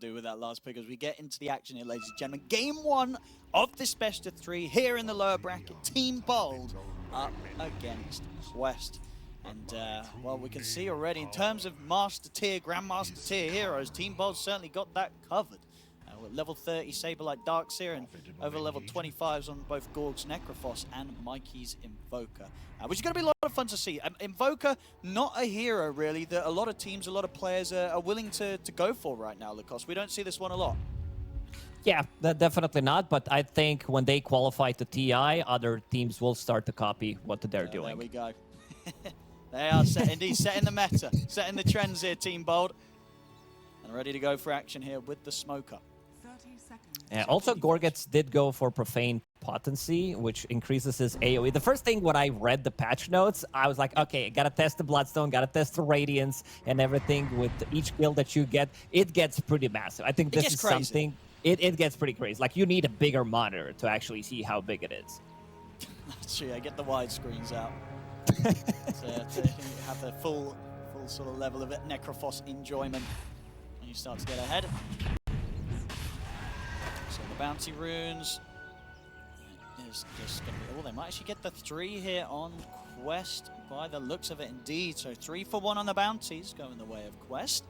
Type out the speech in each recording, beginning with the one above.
do with that last pick as we get into the action here, ladies and gentlemen. Game 1 of this best of 3 here in the lower bracket. Team Bold up against Quest. And, well, we can see already in terms of Master Tier, Grandmaster Tier heroes, Team Bold certainly got that covered. With level 30 Saberlight Darkseer and over level 25s on both Gorg's Necrophos and Mikey's Invoker. Which is going to be a lot of fun to see. Invoker, not a hero really that a lot of teams, a lot of players are willing to go for right now, Lacoste. We don't see this one a lot. Yeah, definitely not. But I think when they qualify to TI, other teams will start to copy what they're doing. There we go. They are indeed setting the meta, setting the trends here, Team Bold. And ready to go for action here with the Smoker. Also, Gorgets did go for Profane Potency, which increases his AoE. The first thing when I read the patch notes, I was like, okay, gotta test the Bloodstone, gotta test the Radiance and everything. With each kill that you get, it gets pretty massive. I think this is crazy. Something, it gets pretty crazy. Like, you need a bigger monitor to actually see how big it is. That's true, I get the widescreens out. to have the full sort of level of Necrophos enjoyment when you start to get ahead. So the bounty runes is just going to be... Oh, they might actually get the 3 here on Quest by the looks of it indeed. So 3 for 1 on the bounties going the way of Quest.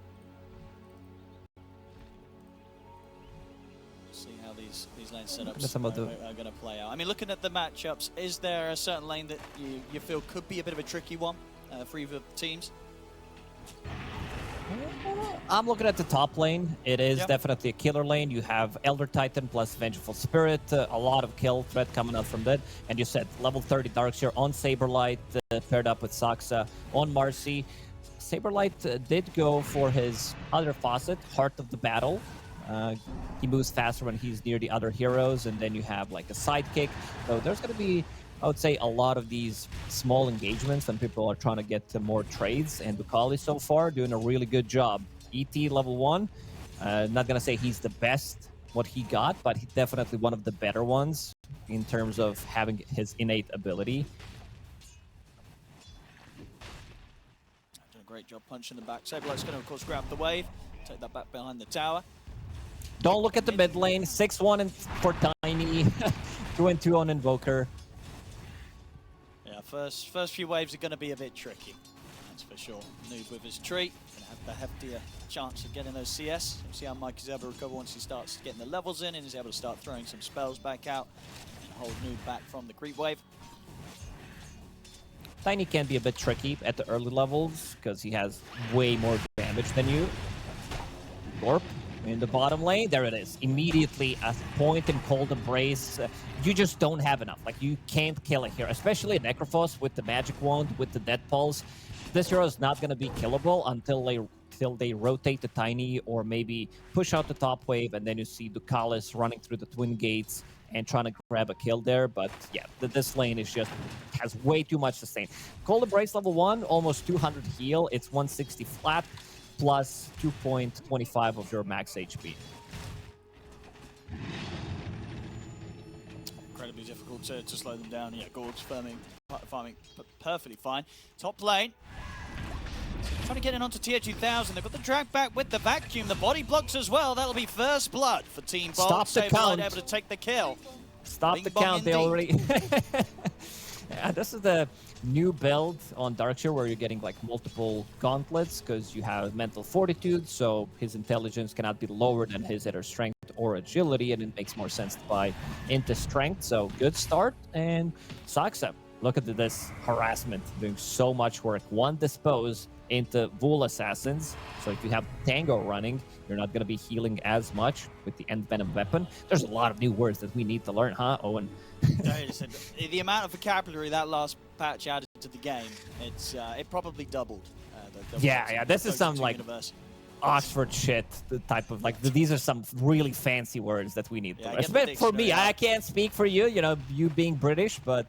See how these lane setups are going to play out. I mean, looking at the matchups, is there a certain lane that you feel could be a bit of a tricky one for either teams? I'm looking at the top lane. It is definitely a killer lane. You have Elder Titan plus Vengeful Spirit, a lot of kill threat coming out from that. And you said level 30 Darkseer on Saberlight, paired up with Saksa on Marcy. Saberlight did go for his other faucet, Heart of the Battle. He moves faster when he's near the other heroes, and then you have like a sidekick. So there's going to be, I would say, a lot of these small engagements when people are trying to get to more trades, and Ducali so far doing a really good job. ET level 1, not gonna say he's the best what he got, but he's definitely one of the better ones in terms of having his innate ability. Doing a great job punching the back. Saberlight's gonna of course grab the wave, take that back behind the tower. Don't look at the mid lane. 6-1 for Tiny, 2-2 on Invoker. Yeah, first few waves are gonna be a bit tricky. That's for sure. Noob with his tree, gonna have the heftier chance of getting those CS. We'll see how Mike is able to recover once he starts getting the levels in and is able to start throwing some spells back out and hold Noob back from the creep wave. Tiny can be a bit tricky at the early levels because he has way more damage than you. Gorp in the bottom lane, there it is. Immediately a point in Cold Embrace. You just don't have enough. Like, you can't kill it here, especially Necrophos with the Magic Wand, with the Death Pulse. This hero is not going to be killable until they rotate the Tiny or maybe push out the top wave, and then you see Ducalis running through the Twin Gates and trying to grab a kill there. But yeah, this lane is just has way too much sustain. Cold Embrace level 1, almost 200 heal. It's 160 flat plus 2.25 of your max HP. Incredibly difficult to slow them down. Yeah, Gorg's farming perfectly fine. Top lane. Trying to get in onto TI13. They've got the drag back with the vacuum. The body blocks as well. That'll be first blood for Team Bold. Stop the count. Able to take the kill. Stop the count. They already... Yeah, this is the new build on Darkseer where you're getting like multiple gauntlets because you have mental fortitude, so his intelligence cannot be lower than his either strength or agility, and it makes more sense to buy into strength. So good start. And Saksa, look at this harassment, doing so much work. One dispose into Vul Assassins, so if you have Tango running, you're not going to be healing as much with the End Venom weapon. There's a lot of new words that we need to learn, huh, Owen? The amount of vocabulary that last patch added to the game, it probably doubled. Yeah, this is some like Oxford shit, the type of like these are some really fancy words that we need to learn. For me, I can't speak for you, you know, you being British, but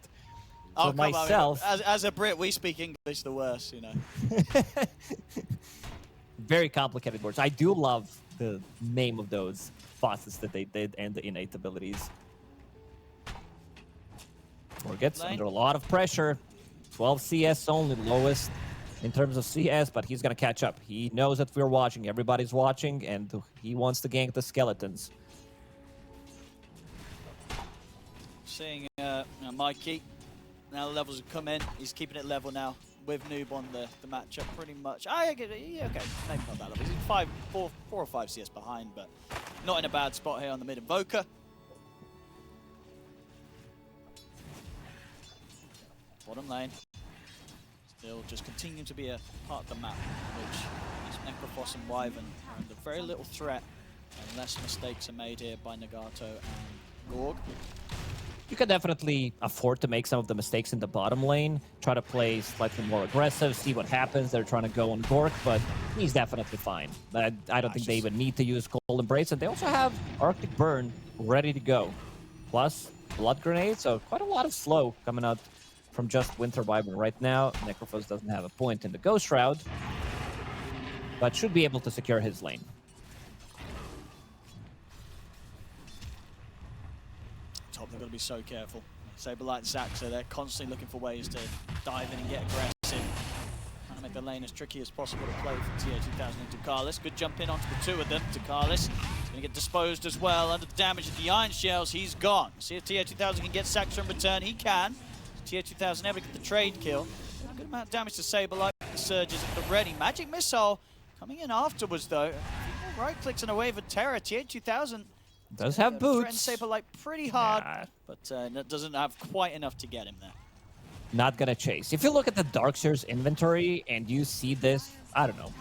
for myself, as a Brit, we speak English the worst, you know. Very complicated words. I do love the name of those faucets that they did and the innate abilities. Or gets under a lot of pressure. 12 CS only, lowest in terms of CS, but he's going to catch up. He knows that we're watching. Everybody's watching, and he wants to gank the skeletons. Seeing Mikey, now the levels have come in. He's keeping it level now with Noob on the matchup pretty much. I get it. Yeah, okay, maybe not that level. He's 4 or 5 CS behind, but not in a bad spot here on the mid invoker. Bottom lane. Still just continuing to be a part of the map, which is Necrophos and Wyvern are under very little threat unless mistakes are made here by Nagato and Gorg. You can definitely afford to make some of the mistakes in the bottom lane, try to play slightly more aggressive, see what happens. They're trying to go on Gork, but he's definitely fine. I don't think they even need to use Cold Embrace, and they also have Arctic Burn ready to go. Plus, Blood Grenade, so quite a lot of slow coming out from just Winter Wyvern right now. Necrophos doesn't have a point in the Ghost Shroud, but should be able to secure his lane. Top, they've got to be so careful. Saberlight and Zaxa, they're constantly looking for ways to dive in and get aggressive. Trying to make the lane as tricky as possible to play for TI13 and Ducalis. Good jump in onto the two of them. Ducalis is going to get disposed as well. Under the damage of the Iron Shells, he's gone. See if TI13 can get Zaxa in return. He can. TI13 never get the trade kill. Good amount of damage to Saberlight. The surges at the ready. Magic Missile coming in afterwards though. Right clicks and a wave of terror. TI13 does have boots. Saberlight pretty hard, yeah, but doesn't have quite enough to get him there. Not gonna chase. If you look at the Darkseer's inventory and you see this, I don't know,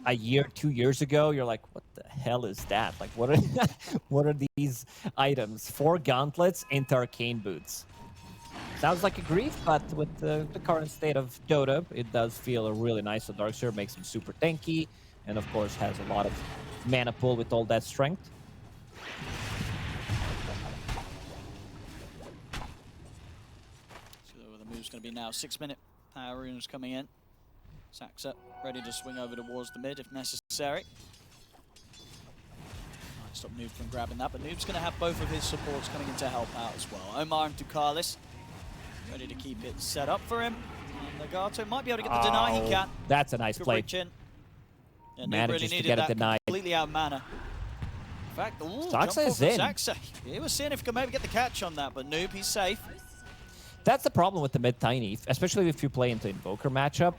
a year, 2 years ago, you're like, what the hell is that? Like, what are what are these items? 4 gauntlets into arcane boots. Sounds like a grief, but with the current state of Dota, it does feel really nice. So Darkseer makes him super tanky, and of course has a lot of mana pool with all that strength. So the move's going to be now 6-minute power runes coming in. Zaxa ready to swing over towards the mid if necessary. Stop Noob from grabbing that, but Noob's going to have both of his supports coming in to help out as well. Omar and Ducalis ready to keep it set up for him. And Nagato might be able to get the deny. He can. That's a nice play. Yeah, Manages to get it denied. Completely out of mana. In fact, Zaxa is in. Zaxa. He was seeing if he could maybe get the catch on that, but Noob, he's safe. That's the problem with the mid Tiny, especially if you play into Invoker matchup.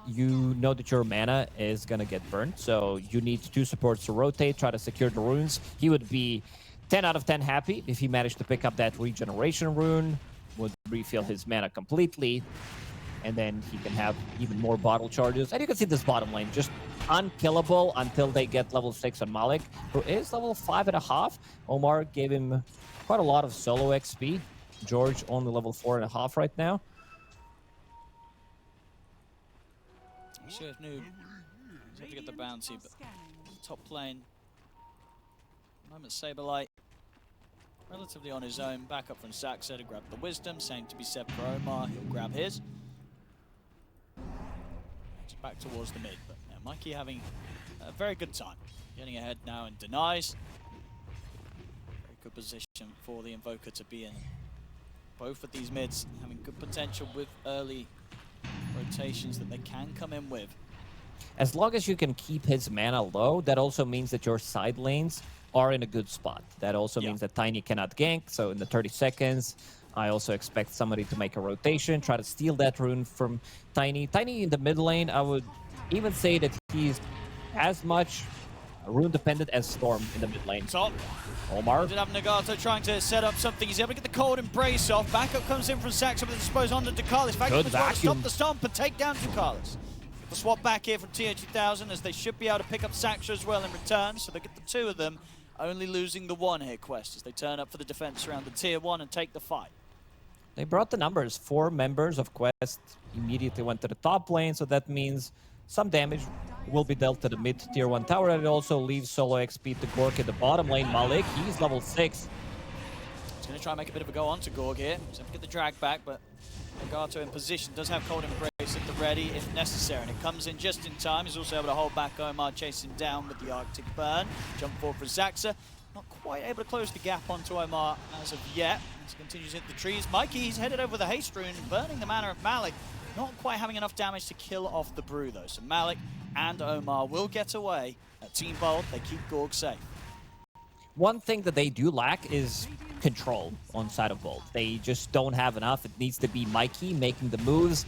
You know that your mana is going to get burnt, so you need 2 supports to rotate, try to secure the runes. He would be 10 out of 10 happy if he managed to pick up that regeneration rune, would refill his mana completely, and then he can have even more bottle charges. And you can see this bottom lane just unkillable until they get level 6 on Malik, who is level 5.5. Omar gave him quite a lot of solo XP. George only level 4.5 right now. Sure if Noob is able to get the bounty, but top lane, moment Saberlight relatively on his own, back up from Zaxa to grab the wisdom, same to be said for Omar, he'll grab his. Just back towards the mid, but yeah, Mikey having a very good time, getting ahead now and denies. Very good position for the Invoker to be in. Both of these mids having good potential with early rotations that they can come in with. As long as you can keep his mana low, that also means that your side lanes are in a good spot. That also means that Tiny cannot gank, so in the 30 seconds, I also expect somebody to make a rotation, try to steal that rune from Tiny. Tiny in the mid lane, I would even say that he's as much rune dependent as Storm in the mid lane. Top. Omar. Did have Nagato trying to set up something. He's able to get the Cold Embrace off. Backup comes in from Zaxa with the dispose on to Ducalis. Good vacuum. Stop the stomp and take down Ducalis. The swap back here from TI13 as they should be able to pick up Zaxa as well in return. So they get the 2 of them, only losing the 1 here, Quest, as they turn up for the defense around the tier 1 and take the fight. They brought the numbers. 4 members of Quest immediately went to the top lane, so that means some damage will be dealt to the mid tier 1 tower, and it also leaves solo XP to Gork in the bottom lane. Malik, he's level 6. He's going to try and make a bit of a go on to Gorg here. He's going to get the drag back, but Nagato in position, does have Cold Embrace at the ready if necessary, and it comes in just in time. He's also able to hold back Omar, chasing down with the Arctic Burn. Jump forward for Zaxa. Not quite able to close the gap onto Omar as of yet. As he continues into the trees. Mikey, he's headed over the haste rune, burning the mana of Malik. not quite having enough damage to kill off the Brew, though. So Malik and Omar will get away. At Team Bold, they keep Gorg safe. One thing that they do lack is control on side of Bold. They just don't have enough. It needs to be Mikey making the moves.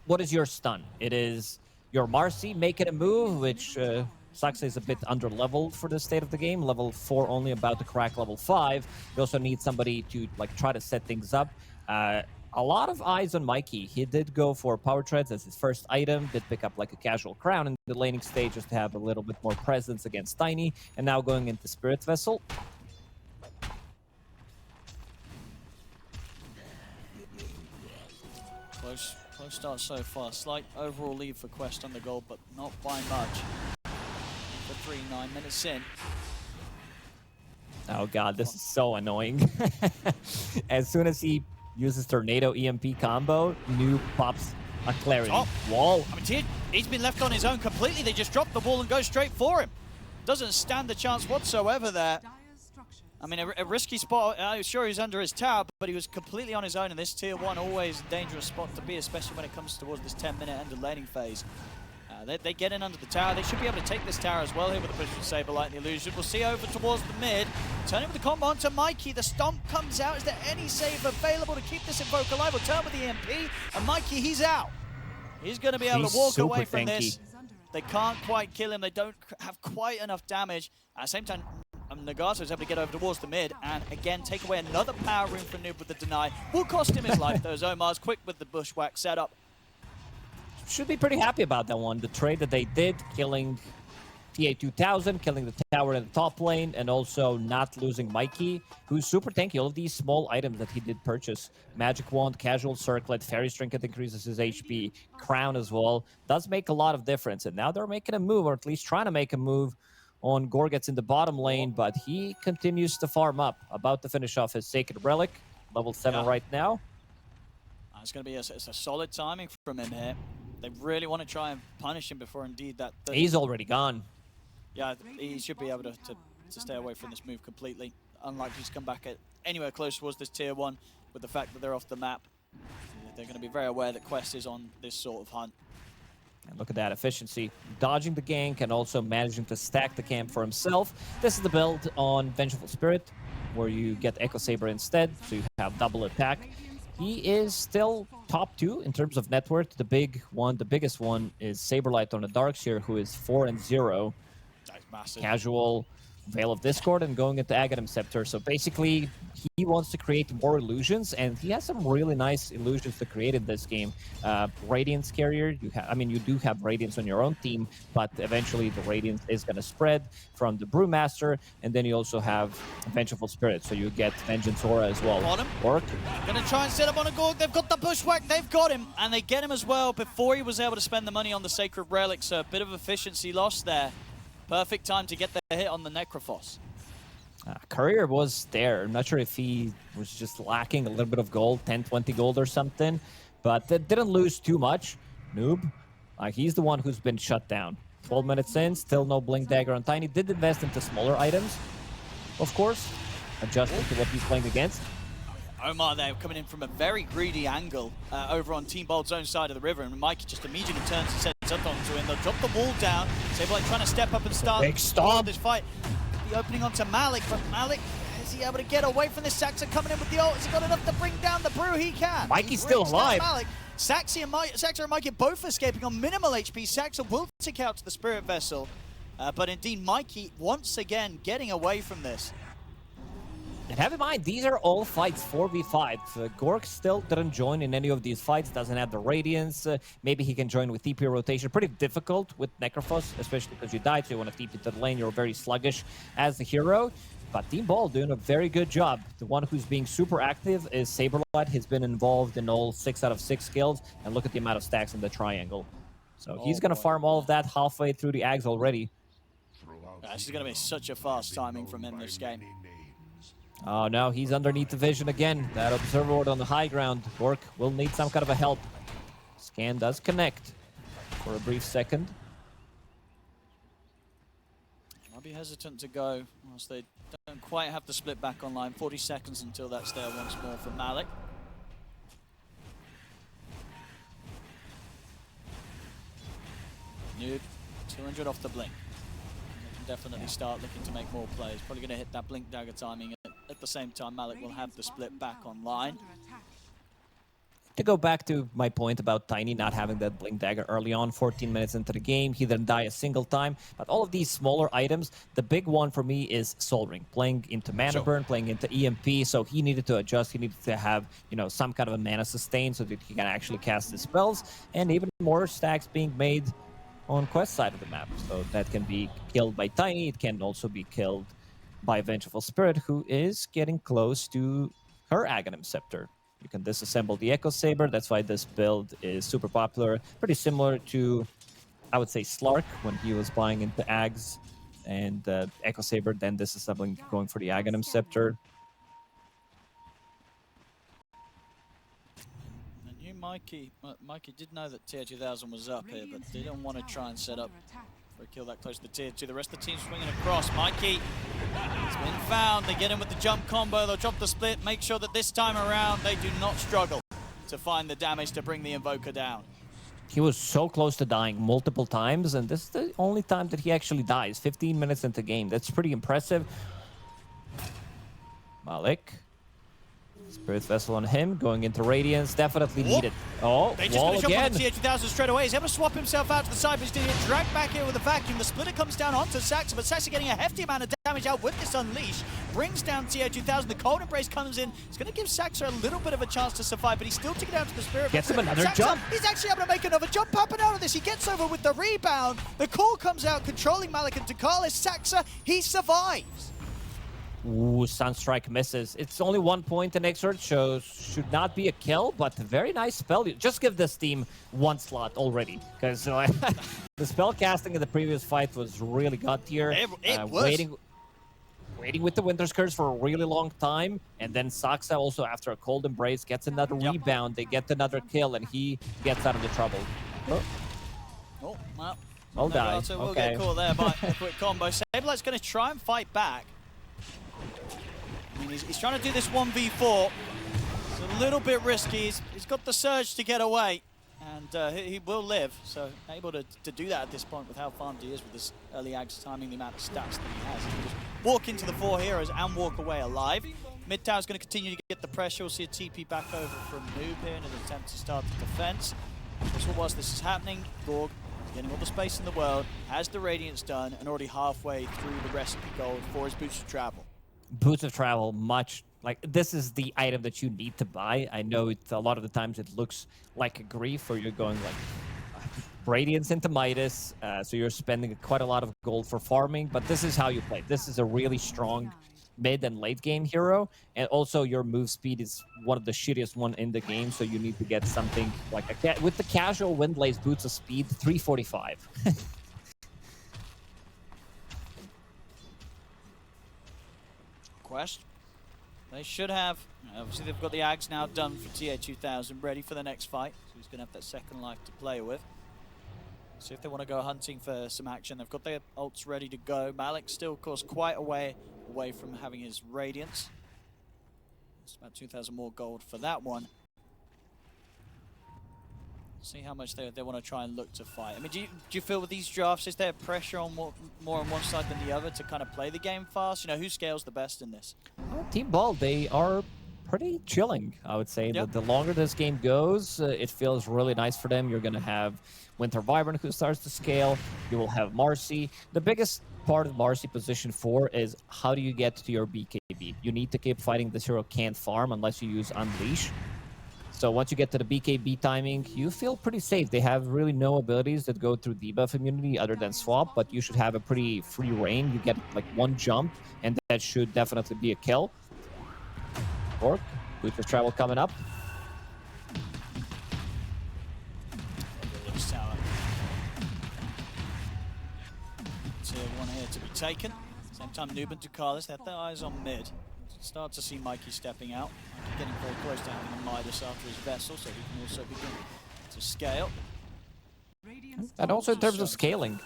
What is your stun? It is your Marcy making a move, which Saxa is a bit under-leveled for the state of the game. Level 4 only, about to crack level 5. You also need somebody to like try to set things up. A lot of eyes on Mikey. He did go for Power Treads as his first item, did pick up like a casual crown in the laning stage just to have a little bit more presence against Tiny, and now going into Spirit Vessel. Close start so far. Slight overall lead for Quest on the goal, but not by much. For 9 minutes in. Oh god, this is so annoying. As soon as he uses Tornado EMP combo, Noob pops a Clarity wall. I mean, he's been left on his own completely. They just drop the wall and go straight for him. Doesn't stand a chance whatsoever there. I mean, a risky spot. I'm sure he's under his tower, but he was completely on his own. And this tier 1, always a dangerous spot to be, especially when it comes towards this 10-minute end of laning phase. They get in under the tower. They should be able to take this tower as well here with the push from Saberlight and the illusion. We'll see over towards the mid. Turning with the combo onto Mikey. The stomp comes out. Is there any save available to keep this Invoke alive? We'll turn with the EMP. And Mikey, he's out. He's going to be able to walk away from this. They can't quite kill him. They don't have quite enough damage. At the same time, Nagato is able to get over towards the mid and again take away another power room for Noob with the deny. Will cost him his life though. Omar's quick with the bushwhack setup. Should be pretty happy about that one. The trade that they did, killing TI13, killing the tower in the top lane, and also not losing Mikey, who's super tanky. All of these small items that he did purchase, Magic Wand, Casual Circlet, Fairy Trinket increases his HP, Crown as well, does make a lot of difference. And now they're making a move, or at least trying to make a move, on Gorget's in the bottom lane, but he continues to farm up. About to finish off his Sacred Relic, level 7 right now. It's going to be a solid timing from him here. They really want to try and punish him before indeed that... He's already gone. Yeah, he should be able to stay away from this move completely. Unlikely to come back anywhere close towards this tier 1 with the fact that they're off the map. They're going to be very aware that Quest is on this sort of hunt. And look at that efficiency. Dodging the gank and also managing to stack the camp for himself. This is the build on Vengeful Spirit, where you get Echo Saber instead, so you have double attack. He is still top 2 in terms of net worth. The big one, the biggest one, is Saberlight on the Darkseer, who is 4-0. That's massive. Casual, Veil of Discord, and going into Aghanim Scepter. So basically, he wants to create more illusions, and he has some really nice illusions to create in this game. Radiance Carrier, you do have Radiance on your own team, but eventually the Radiance is going to spread from the Brewmaster, and then you also have Vengeful Spirit, so you get Vengeance Aura as well. On him. Work. Gonna try and set up on a Gorg. They've got the bushwhack. They've got him, and they get him as well before he was able to spend the money on the Sacred Relic, so a bit of efficiency lost there. Perfect time to get the hit on the Necrophos. Courier was there. I'm not sure if he was just lacking a little bit of gold, 10, 20 gold or something, but they didn't lose too much. Noob, he's the one who's been shut down. 12 minutes in, still no Blink Dagger on Tiny. Did invest into smaller items, of course, adjusting to what he's playing against. Omar there coming in from a very greedy angle over on Team Bold's own side of the river, and Mikey just immediately turns and sets up onto him. They'll drop the wall down. Saberlight trying to step up and start this fight. The opening onto Malik, but Malik, is he able to get away from this? Saxa coming in with the ult. Has he got enough to bring down the Brew? He can. Mikey's still alive. Malik. Saxa and Mikey both escaping on minimal HP. Saxa will tick out to the Spirit Vessel, but indeed Mikey once again getting away from this. And have in mind, these are all fights 4v5. Gork still didn't join in any of these fights, doesn't have the Radiance. Maybe he can join with TP rotation. Pretty difficult with Necrophos, especially because you died, so you want to TP to the lane. You're very sluggish as the hero. But Team Ball doing a very good job. The one who's being super active is Saberlight. He's been involved in all 6 out of 6 skills. And look at the amount of stacks in the triangle. So he's going to farm all of that halfway through the Ags already. This is going to be such a fast timing from him this game. Oh no, he's underneath the vision again. That Observer Ward on the high ground. Gork will need some kind of a help. Scan does connect for a brief second. I'll be hesitant to go once they don't quite have the split back online. 40 seconds until that's there once more from Malik. Noob, 200 off the blink. They can definitely start looking to make more plays. Probably going to hit that blink dagger timing. At the same time, Malik will have the split back online. To go back to my point about Tiny not having that blink dagger early on, 14 minutes into the game, he didn't die a single time. But all of these smaller items, the big one for me is Soul Ring, playing into mana burn, playing into EMP. So he needed to adjust. He needed to have, you know, some kind of a mana sustain so that he can actually cast his spells, and even more stacks being made on quest side of the map. So that can be killed by Tiny. It can also be killed by Vengeful Spirit, who is getting close to her Aghanim Scepter. You can disassemble the Echo Saber. That's why this build is super popular. Pretty similar to, I would say, Slark when he was buying into Ags and Echo Saber, then disassembling, going for the Aghanim Scepter. I knew Mikey did know that TI13 was up here, but didn't want to try and set up for a kill that close to the tier 2. The rest of the team swinging across. Mikey, it's been found. They get in with the jump combo. They'll drop the split. Make sure that this time around they do not struggle to find the damage to bring the Invoker down. He was so close to dying multiple times, and this is the only time that he actually dies. 15 minutes into game. That's pretty impressive. Malik. Spirit Vessel on him, going into Radiance, definitely needed. Oh, they just gonna jump on the TI13 straight away. He's able to swap himself out to the side, but he's going to get dragged back here with a vacuum. The splitter comes down onto Saxa, but Saxa getting a hefty amount of damage out with this Unleash. Brings down TI13. The Cold Embrace comes in. It's going to give Saxa a little bit of a chance to survive, but he's still taking down to the Spirit. Gets him another Saxa, jump. He's actually able to make another jump happen out of this. He gets over with the rebound. The call comes out, controlling Malik and Takalis. Saxa, he survives. Ooh, Sunstrike misses. It's only 1 point in Exort, so should not be a kill, but a very nice spell. Just give this team one slot already, because the spell casting in the previous fight was really god tier. It was. Waiting with the Winter's Curse for a really long time, and then Saxa also, after a Cold Embrace, gets another rebound. They get another kill, and he gets out of the trouble. Oh, well. I'll die. Also, we'll get caught there by a quick combo. Sablelight's going to try and fight back. I mean, he's trying to do this 1v4. It's a little bit risky. He's got the surge to get away, and he will live. So able to do that at this point with how farmed he is with this early Ags timing, the amount of stats that he has. He can just walk into the 4 heroes and walk away alive. Mid tower's going to continue to get the pressure. We'll see a TP back over from Noob here in an attempt to start the defense. Just whilst this is happening, Gorg is getting all the space in the world, has the Radiance done, and already halfway through the recipe gold for his boots of travel. Boots of Travel, much like this is the item that you need to buy. I know a lot of the times it looks like a grief, or you're going like Radiance into Midas, so you're spending quite a lot of gold for farming, but this is how you play. This is a really strong mid and late game hero, and also your move speed is one of the shittiest one in the game, so you need to get something like with the casual Windblaze Boots of Speed, 345. Quest. They should have. Obviously, they've got the Ags now done for TI13, ready for the next fight. So he's going to have that second life to play with. See if they want to go hunting for some action. They've got their ults ready to go. Malik still, of course, quite away from having his Radiance. It's about 2,000 more gold for that one. See how much they want to try and look to fight. I mean, do you feel with these drafts, is there pressure on more on one side than the other to kind of play the game fast? You know, who scales the best in this? Well, Team Ball, they are pretty chilling, I would say. Yep. The longer this game goes, it feels really nice for them. You're going to have Winter Vibrant who starts to scale. You will have Marcy. The biggest part of Marcy position 4 is how do you get to your BKB? You need to keep fighting. This hero can't farm unless you use Unleash. So once you get to the BKB timing, you feel pretty safe. They have really no abilities that go through debuff immunity other than swap, but you should have a pretty free reign. You get like one jump, and that should definitely be a kill. Orc, Boots of Travel coming up. Tier 1 here to be taken. Same time, Noob and Ducalis, they have their eyes on mid. Start to see Mikey stepping out. Mikey getting very close to having a Midas after his vessel, so he can also begin to scale. And also in terms of scaling,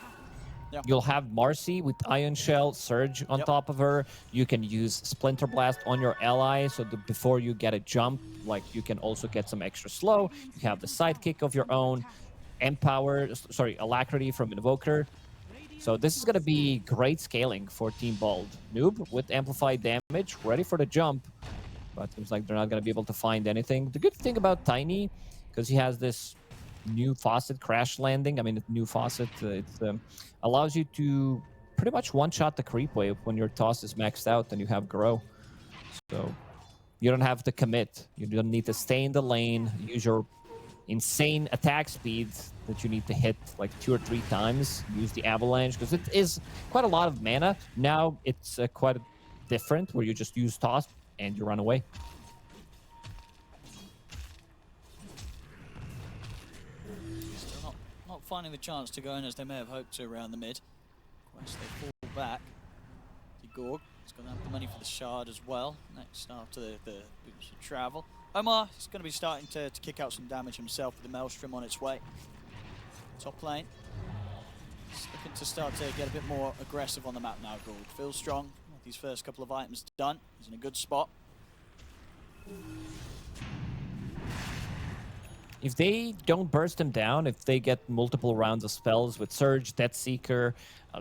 you'll have Marcy with Ion Shell, Surge on top of her. You can use Splinter Blast on your ally, so that before you get a jump, like you can also get some extra slow. You have the sidekick of your own. Alacrity from Invoker. So this is going to be great scaling for Team Bold. Noob with amplified damage, ready for the jump. But seems like they're not going to be able to find anything. The good thing about Tiny, because he has this new faucet crash landing. I mean, new faucet. It allows you to pretty much one-shot the creep wave when your toss is maxed out and you have grow. So you don't have to commit. You don't need to stay in the lane, use your insane attack speed that you need to hit like 2 or 3 times. Use the avalanche because it is quite a lot of mana. Now it's quite different where you just use toss and you run away. Still not finding the chance to go in as they may have hoped to around the mid. Once they fall back, Gorg is going to have the money for the shard as well. Next after the travel. Omar is going to be starting to kick out some damage himself with the Maelstrom on its way. Top lane. He's looking to start to get a bit more aggressive on the map now, Gorg. Feels strong with these first couple of items done. He's in a good spot. If they don't burst him down, if they get multiple rounds of spells with Surge, Death Seeker,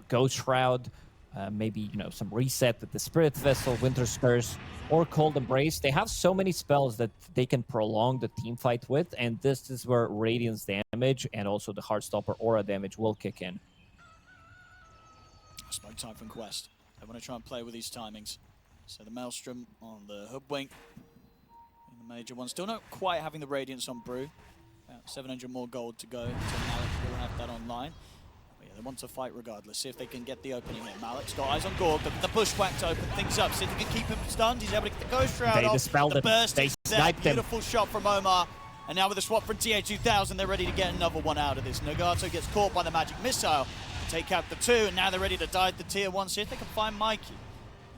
Ghost Shroud, maybe, you know, some reset with the Spirit Vessel, Winter's Curse, or Cold Embrace. They have so many spells that they can prolong the team fight with, and this is where Radiance damage and also the Heartstopper aura damage will kick in. Smoke time from Quest. They want to try and play with these timings. So the Maelstrom on the Hoodwink. And the major one still not quite having the Radiance on Brew. About 700 more gold to go until Malik will have that online. They want to fight regardless, see if they can get the opening here. Malik's got eyes on Gorg, the bushwhack to open things up, see if he can keep him stunned. He's able to get the Ghost Shroud off. Dispelled the burst They is there. Beautiful him. shot from Omar. And now with the swap from TI13, they're ready to get another one out of this. Nagato gets caught by the magic missile, take out the 2, and now they're ready to dive the tier 1, see if they can find Mikey.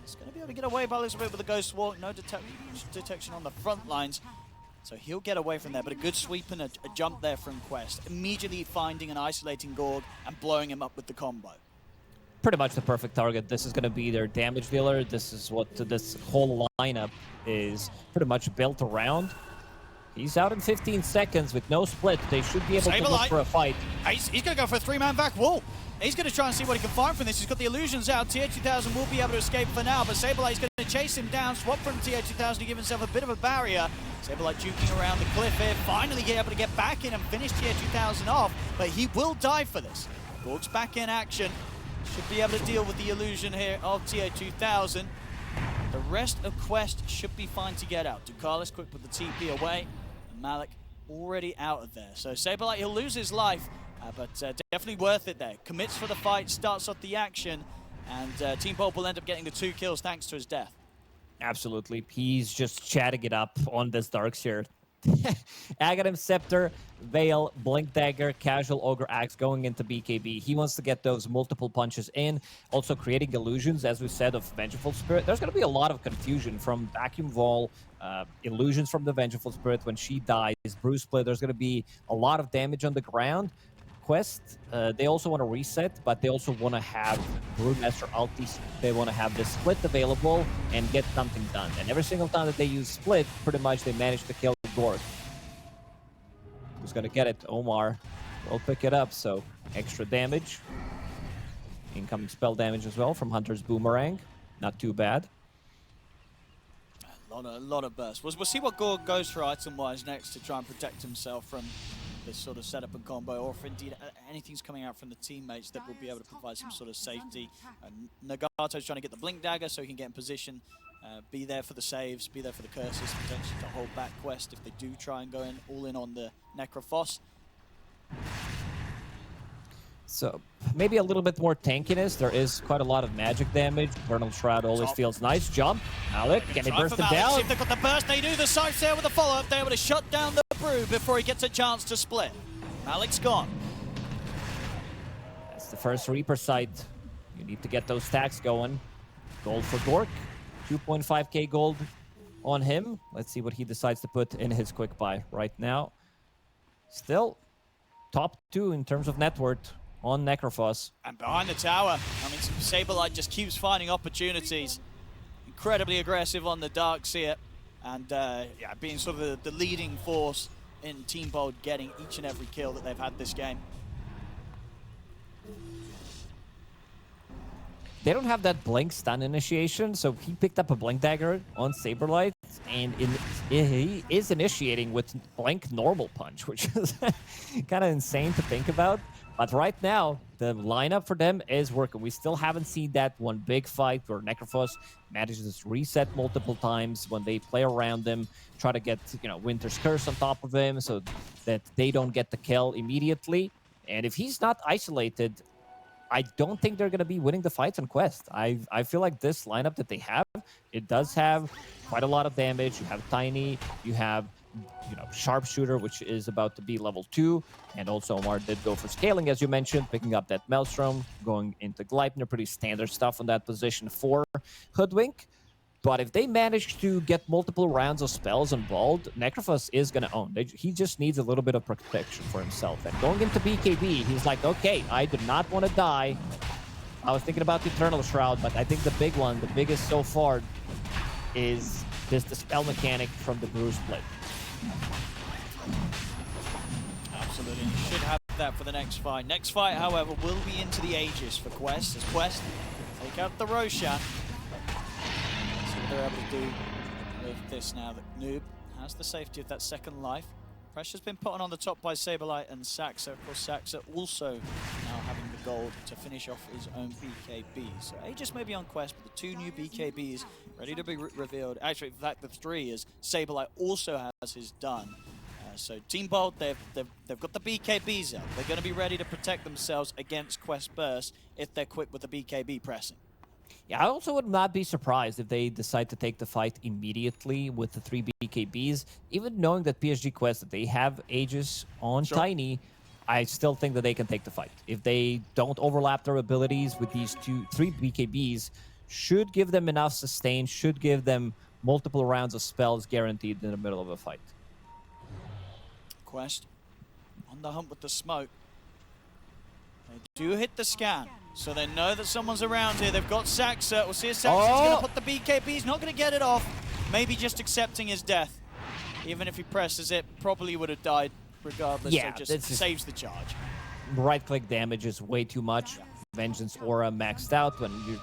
He's going to be able to get away by a little bit with the Ghost Walk, no detection on the front lines. So he'll get away from there, but a good sweep and a jump there from Quest. Immediately finding and isolating Gorg and blowing him up with the combo. Pretty much the perfect target. This is going to be their damage dealer. This is what this whole lineup is pretty much built around. He's out in 15 seconds with no split. They should be able to look for a fight. He's going to go for a 3-man back wall. He's going to try and see what he can find from this. He's got the illusions out. TI13 will be able to escape for now, but Saberlight's going to chase him down. Swap from TI13 to give himself a bit of a barrier. Saberlight juking around the cliff here. Finally able to get back in and finish TI13 off, but he will die for this. Gorg's back in action. Should be able to deal with the illusion here of TI13. The rest of Quest should be fine to get out. Ducalis quick with the TP away, and Malik already out of there. So Saberlight, he'll lose his life, but definitely worth it there. Commits for the fight, starts off the action, and Team Bold will end up getting the 2 kills thanks to his death. Absolutely. He's just chatting it up on this Darkseer. Aghanim Scepter, Veil, Blink Dagger, Casual Ogre Axe going into BKB. He wants to get those multiple punches in. Also creating illusions, as we said, of Vengeful Spirit. There's going to be a lot of confusion from Vacuum Wall, illusions from the Vengeful Spirit when she dies. Bruce Split, there's going to be a lot of damage on the ground. Quest, they also want to reset, but they also want to have Brewmaster ultis. They want to have this split available and get something done. And every single time that they use split, pretty much they manage to kill Gorg. Who's going to get it? Omar will pick it up, so extra damage. Incoming spell damage as well from Hunter's Boomerang. Not too bad. A lot of bursts. We'll see what Gorg goes for item-wise next to try and protect himself from this sort of setup and combo, or if indeed anything's coming out from the teammates that will be able to provide some sort of safety. Nagato's trying to get the Blink Dagger so he can get in position, be there for the saves, be there for the curses, potentially to hold back Quest if they do try and go in all in on the Necrophos. So maybe a little bit more tankiness. There is quite a lot of magic damage. Vernal Shroud always feels nice. Jump. Malik, can he burst him down? See if they've got the burst. They do. The sights there with the follow-up. They're able to shut down the Brew before he gets a chance to split. Malik's gone. That's the first Reaper sight. You need to get those stacks going. Gold for Gork. 2.5k gold on him. Let's see what he decides to put in his quick buy right now. Still top 2 in terms of net worth on Necrophos. And behind the tower, I mean, Saberlight just keeps finding opportunities. Incredibly aggressive on the Darkseer. And yeah, being sort of the leading force in Team Bold getting each and every kill that they've had this game. They don't have that Blink stun initiation, so he picked up a Blink Dagger on Saberlight, and he is initiating with Blink Normal Punch, which is kind of insane to think about. But right now, the lineup for them is working. We still haven't seen that one big fight where Necrophos manages to reset multiple times when they play around him, try to get, you know, Winter's Curse on top of him so that they don't get the kill immediately. And if he's not isolated, I don't think they're going to be winning the fights on Quest. I feel like this lineup that they have, it does have quite a lot of damage. You have Tiny, you have, you know, Sharpshooter, which is about to be level 2. And also Omar did go for scaling, as you mentioned, picking up that Maelstrom, going into Gleipnir, pretty standard stuff on that position for Hoodwink. But if they manage to get multiple rounds of spells on Bald, Necrophos is going to own. He just needs a little bit of protection for himself. And going into BKB, he's like, okay, I do not want to die. I was thinking about the Eternal Shroud, but I think the big one, the biggest so far, is the spell mechanic from the Brew Split. Absolutely, you should have that for the next fight. Next fight, however, will be into the Aegis for Quest, as Quest take out the Roshan. They're able to do with this now that Noob has the safety of that second life. Pressure's been put on the top by Saberlight and Saxa. Of course, Saxa also now having the gold to finish off his own BKB. So Aegis may be on Quest, but the 2 new BKBs ready to be revealed. Actually, in fact, the 3 is Saberlight also has his done. So Team Bold, they've got the BKBs up. They're going to be ready to protect themselves against Quest Burst if they're quick with the BKB pressing. Yeah, I also would not be surprised if they decide to take the fight immediately with the 3 BKBs. Even knowing that PSG Quest, that they have Aegis on Tiny, I still think that they can take the fight. If they don't overlap their abilities with these 3 BKBs, should give them enough sustain, should give them multiple rounds of spells guaranteed in the middle of a fight. Quest on the hump with the smoke. They do hit the scan, so they know that someone's around here. They've got Saxa. We'll see if Saxa's going to put the BKB. He's not going to get it off. Maybe just accepting his death. Even if he presses it, probably would have died regardless. Yeah, so just saves the charge. Right-click damage is way too much. Vengeance Aura maxed out. When you're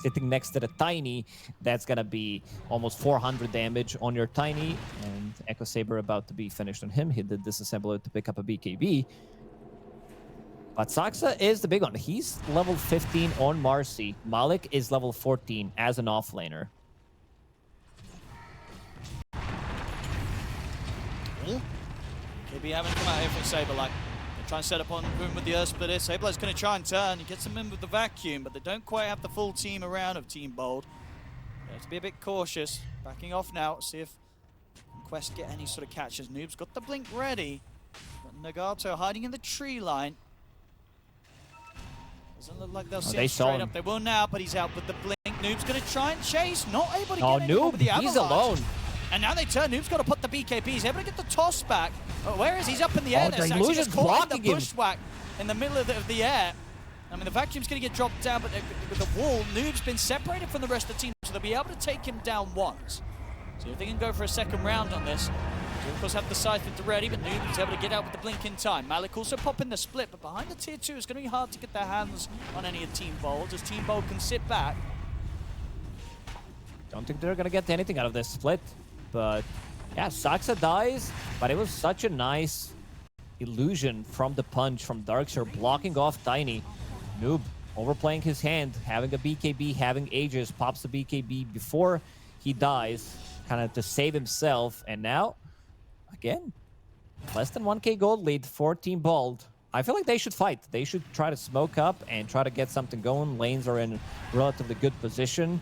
sitting next to the Tiny, that's going to be almost 400 damage on your Tiny. And Echo Saber about to be finished on him. He did disassemble it to pick up a BKB. But Saxa is the big one. He's level 15 on Marcy. Malik is level 14 as an offlaner. KB haven't come out here for Saberlight. They try and set up on room with the Earth Splitter. Saberlight's going to try and turn. He gets him in with the vacuum, but they don't quite have the full team around of Team Bold. They have to be a bit cautious. Backing off now. See if Quest get any sort of catches. Noob's got the blink ready. But Nagato hiding in the tree line. Doesn't look like they'll see him straight up. They will now, but he's out with the blink. Noob's going to try and chase. Not able to get anyone with the avalanche. He's alone. And now they turn. Noob's got to put the BKB. He's able to get the toss back. Oh, where is he? He's up in the air. The illusion's blocking him. Bushwhack in the middle of the air. I mean, the vacuum's going to get dropped down, but with the wall, Noob's been separated from the rest of the team, so they'll be able to take him down once. So if they can go for a second round on this, they of course have the scythe at the ready, but Noob is able to get out with the blink in time. Malik also popping the split, but behind the tier 2, it's going to be hard to get their hands on any of Team Bold, as Team Bold can sit back. Don't think they're going to get anything out of this split, but yeah, Saxa dies, but it was such a nice illusion from the punch from Darkseer, blocking off Tiny. Noob overplaying his hand, having a BKB, having Aegis, pops the BKB before he dies, kind of to save himself, and now, again, less than 1k gold lead for Team Bold. I feel like they should fight. They should try to smoke up and try to get something going. Lanes are in relatively good position.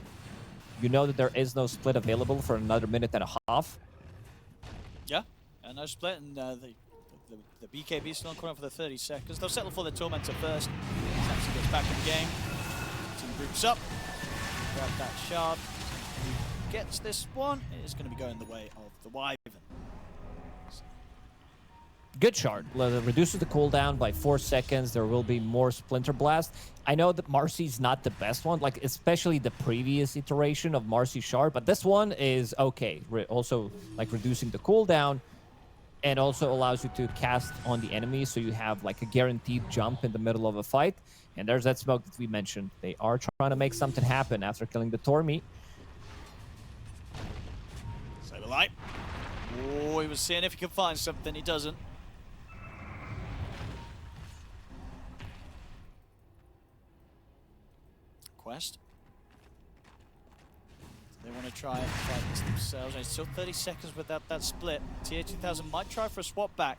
You know that there is no split available for another minute and a half. Yeah, and no split, and the BKB is still on corner for the 30 seconds. They'll settle for the Tormentor first. Samson gets back in the game. Team groups up. Grab that shard. Who gets this one? It is going to be going the way of the Wyvern. Good shard. Reduces the cooldown by 4 seconds. There will be more Splinter Blast. I know that Marcy's not the best one, like especially the previous iteration of Marcy shard, but this one is okay. Also, like reducing the cooldown. and also allows you to cast on the enemy, so you have like a guaranteed jump in the middle of a fight. And there's that smoke that we mentioned. They are trying to make something happen after killing the Tormi. Saberlight. Oh, he was seeing if he could find something. He doesn't. Quest. They want to try and fight this themselves. There's still 30 seconds without that split. TI13 might try for a swap back.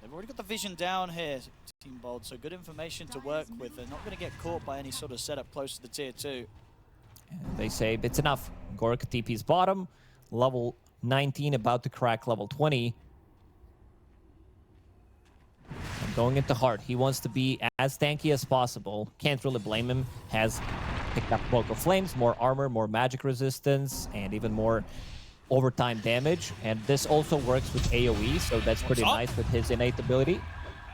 They've already got the vision down here, Team Bold, so good information to work with. They're not going to get caught by any sort of setup close to the tier 2. And they say it's enough. Gork TP's bottom, level 19, about to crack level 20. And going into Heart, he wants to be as tanky as possible. Can't really blame him. Has picked up Vocal Flames, more armor, more magic resistance, and even more overtime damage. And this also works with AoE, so that's pretty nice with his innate ability.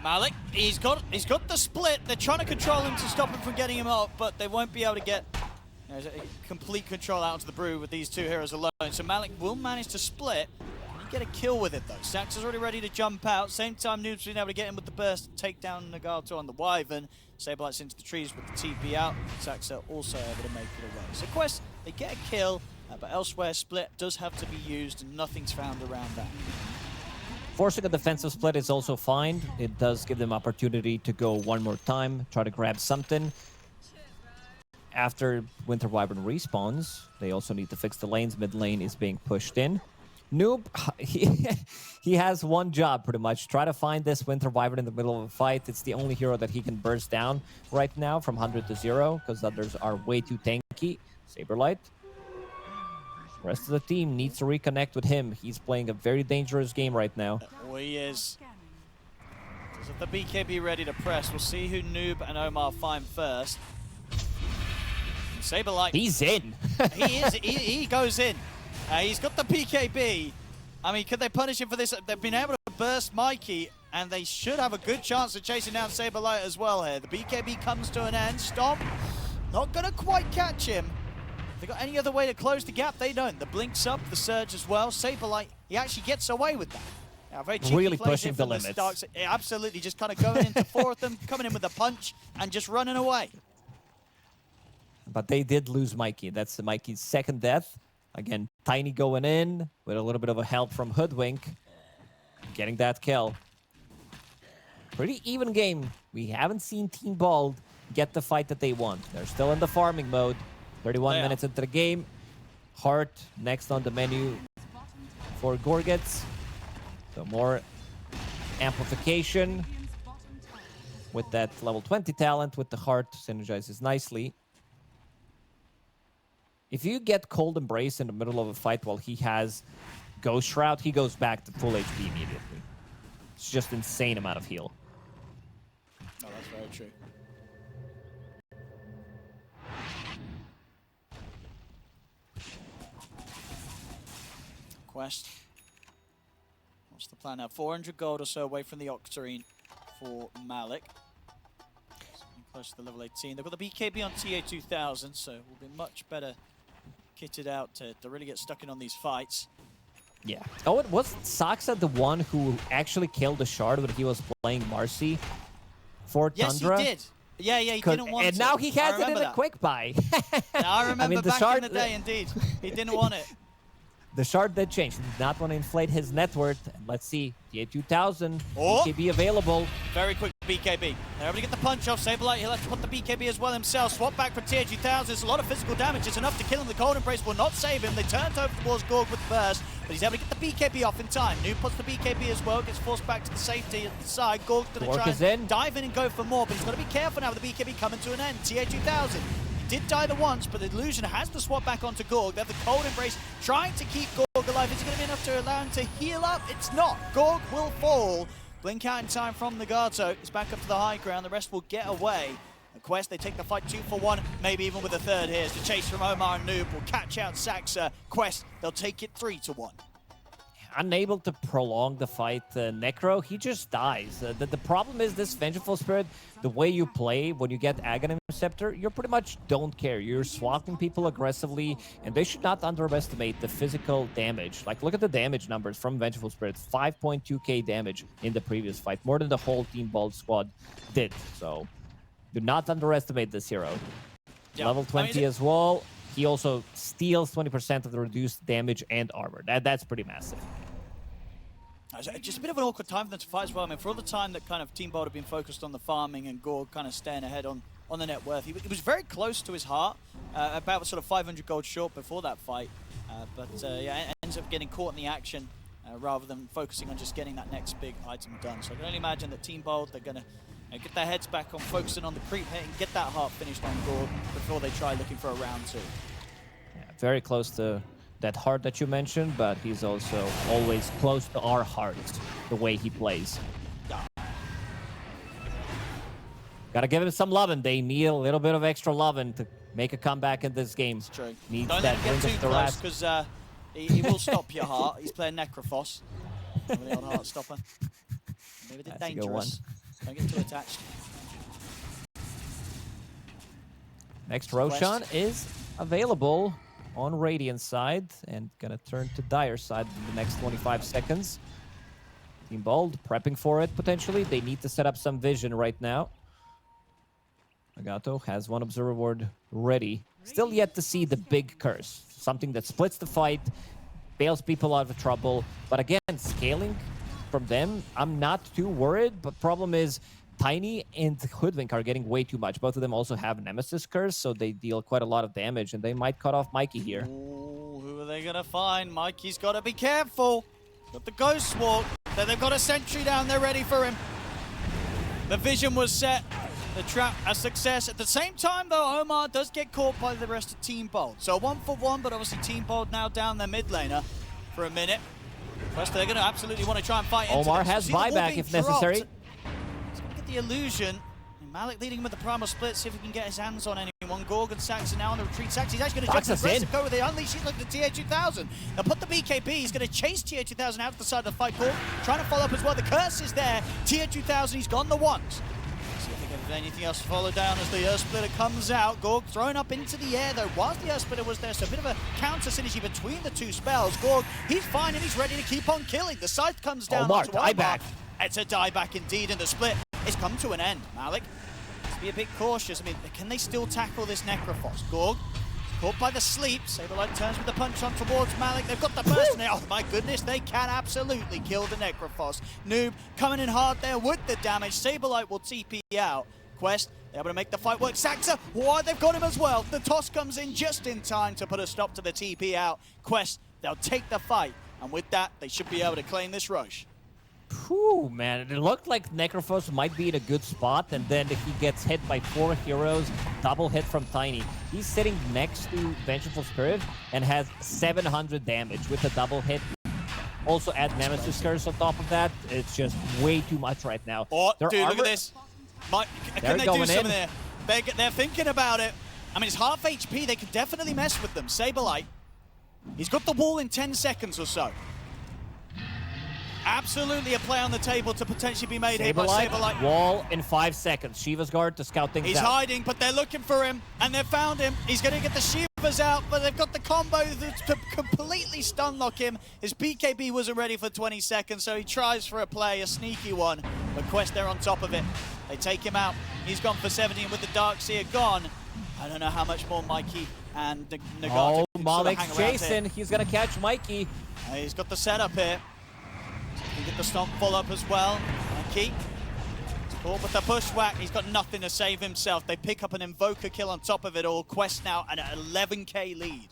Malik, he's got the split. They're trying to control him to stop him from getting him off, but they won't be able to get complete control out onto the Brew with these two heroes alone. So Malik will manage to split. He get a kill with it though. Saxa's already ready to jump out. Same time, Noob's been able to get him with the burst and take down Nagato on the Wyvern. Saberlight's into the trees with the TP out. Saxa also able to make it away. So Quest, they get a kill, but elsewhere split does have to be used and nothing's found around that. Forcing a defensive split is also fine. It does give them opportunity to go one more time, try to grab something. After Winter Wyvern respawns, they also need to fix the lanes. Mid lane is being pushed in. Noob, he has one job pretty much. Try to find this Winter Wyvern in the middle of a fight. It's the only hero that he can burst down right now from 100 to 0, because others are way too tanky. Saberlight. Rest of the team needs to reconnect with him. He's playing a very dangerous game right now. Oh, he is. Does have the BKB ready to press. We'll see who Noob and Omar find first. Saberlight. He's in. He is. He goes in. He's got the BKB. I mean, could they punish him for this? They've been able to burst Mikey, and they should have a good chance of chasing down Saberlight as well here. The BKB comes to an end. Stomp. Not going to quite catch him. If they got any other way to close the gap, they don't. The Blink's up, the Surge as well. Saberlight, he actually gets away with that. Now, very cheeky really plays pushing the limits. Absolutely, just kind of going into four of them, coming in with a punch, and just running away. But they did lose Mikey. That's Mikey's second death. Again, Tiny going in with a little bit of a help from Hoodwink. Getting that kill. Pretty even game. We haven't seen Team Bald get the fight that they want. They're still in the farming mode. 31 minutes into the game. Heart next on the menu for Gorgets. So more amplification with that level 20 talent with the Heart synergizes nicely. If you get Cold Embrace in the middle of a fight while he has Ghost Shroud, he goes back to full HP immediately. It's just insane amount of heal. Oh, that's very true. Quest. What's the plan now? 400 gold or so away from the Octarine for Malik. Close to the level 18. They've got the BKB on TI13, so it will be much better kitted out to really get stuck in on these fights. Yeah. Oh, it was Saxa the one who actually killed the Shard when he was playing Marcy for Tundra? Yes, he did. Yeah, he didn't want it. And now he has it in a quick buy. I remember back Shard, in the day, indeed. He didn't want it. The Shard did change. He did not want to inflate his net worth. Let's see. TI2000. BKB available. Very quick BKB. They're able to get the punch off. Saberlight, he'll have to put the BKB as well himself. Swap back for TI2000. It's a lot of physical damage. It's enough to kill him. The Cold Embrace will not save him. They turned over towards Gorg with the burst, but he's able to get the BKB off in time. Noob puts the BKB as well. Gets forced back to the safety at the side. Gorg's going to try and dive in and go for more, but he's got to be careful now with the BKB coming to an end. TI2000. Did die the once, but the Illusion has to swap back onto Gorg. They have the Cold Embrace trying to keep Gorg alive. Is it going to be enough to allow him to heal up? It's not. Gorg will fall. Blink out in time from Nagato. It's back up to the high ground. The rest will get away. The Quest, they take the fight 2 for 1, maybe even with a third here. As the chase from Omar and Noob will catch out Saxa. Quest, they'll take it 3 to 1. Yeah, unable to prolong the fight. Necro, he just dies. The problem is this Vengeful Spirit, the way you play when you get Aghanim Scepter, you pretty much don't care. You're swapping people aggressively, and they should not underestimate the physical damage. Like, look at the damage numbers from Vengeful Spirit. 5.2k damage in the previous fight, more than the whole Team Bald squad did. So, do not underestimate this hero. Yeah. Level 20 as well. He also steals 20% of the reduced damage and armor. That's pretty massive. Just a bit of an awkward time for them to fight as well. I mean, for all the time that kind of Team Bold have been focused on the farming and Gorg kind of staying ahead on the net worth, he was very close to his heart, about sort of 500 gold short before that fight. But yeah, ends up getting caught in the action rather than focusing on just getting that next big item done. So I can only imagine that Team Bold, they're going to get their heads back on focusing on the creep hit and get that heart finished on Gorg before they try looking for a round 2. Yeah, very close to that heart that you mentioned, but he's also always close to our hearts, the way he plays. Gotta give him some loving. They need a little bit of extra loving to make a comeback in this game. It's true. Needs Don't that let him get too close, because he will stop your heart. He's playing Necrophos with the old heart stopper. Maybe it's dangerous. Don't get too attached. Next, Roshan is available on Radiant side and gonna turn to Dire side in the next 25 seconds. Team Bold prepping for it potentially. They need to set up some vision right now. Nagato has one Observer Ward ready. Still yet to see the big curse. Something that splits the fight, bails people out of trouble. But again, scaling from them, I'm not too worried. But problem is, Tiny and Hoodwink are getting way too much. Both of them also have Nemesis Curse, so they deal quite a lot of damage, and they might cut off Mikey here. Ooh, who are they going to find? Mikey's got to be careful. Got the Ghost Walk. Then they've got a sentry down there ready for him. The vision was set. The trap a success. At the same time, though, Omar does get caught by the rest of Team Bold. So 1-for-1, but obviously Team Bold now down their mid laner for a minute. First, they're going to absolutely want to try and fight into Omar this. has buyback if necessary. He's going to get the illusion. And Malik leading him with the primal split, see if he can get his hands on anyone. Gorg and Sax are now on the retreat. Sax, he's actually going to jump aggressive, go with the unleash. He's looking at TI13. They'll put the BKB. He's going to chase TI13 out of the side of the fight. Gorg trying to follow up as well. The curse is there. TI13, he's gone the once. Anything else to follow down as the Earth Splitter comes out. Gorg thrown up into the air though whilst the Earth Splitter was there, so a bit of a counter synergy between the two spells. Gorg, he's fine and he's ready to keep on killing. The scythe comes down. Omar, dieback. It's a dieback indeed, and the split has come to an end. Malik, let's be a bit cautious. I mean, can they still tackle this Necrophos? Gorg, caught by the sleep. Saberlight turns with the punch on towards Malik. They've got the burst. And oh my goodness, they can absolutely kill the Necrophos. Noob coming in hard there with the damage. Saberlight will TP out. Quest, they're able to make the fight work. Saxa, why they've got him as well. The toss comes in just in time to put a stop to the TP out. Quest, they'll take the fight. And with that, they should be able to claim this rush. Whew, man, it looked like Necrophos might be in a good spot, and then he gets hit by 4 heroes, double hit from Tiny. He's sitting next to Vengeful Spirit and has 700 damage with a double hit. Also add Nemesis Curse on top of that. It's just way too much right now. Oh, dude, look at this. Can they do something there? They're thinking about it. I mean, it's half HP. They could definitely mess with them. Saberlight, he's got the wall in 10 seconds or so. Absolutely a play on the table to potentially be made here by Saberlight. Wall in 5 seconds. Shiva's guard to scout things out. He's hiding, but they're looking for him, and they've found him. He's going to get the Shivas out, but they've got the combo to completely stun lock him. His BKB wasn't ready for 20 seconds, so he tries for a play, a sneaky one. But Quest, they're on top of it. They take him out. He's gone for 70, and with the Darkseer gone, I don't know how much more Mikey and Nagato can Malik's chasing. He's going to catch Mikey. He's got the setup here. He can get the stomp full up as well. Mikey. Caught with the bushwhack. He's got nothing to save himself. They pick up an Invoker kill on top of it all. Quest now at an 11k lead.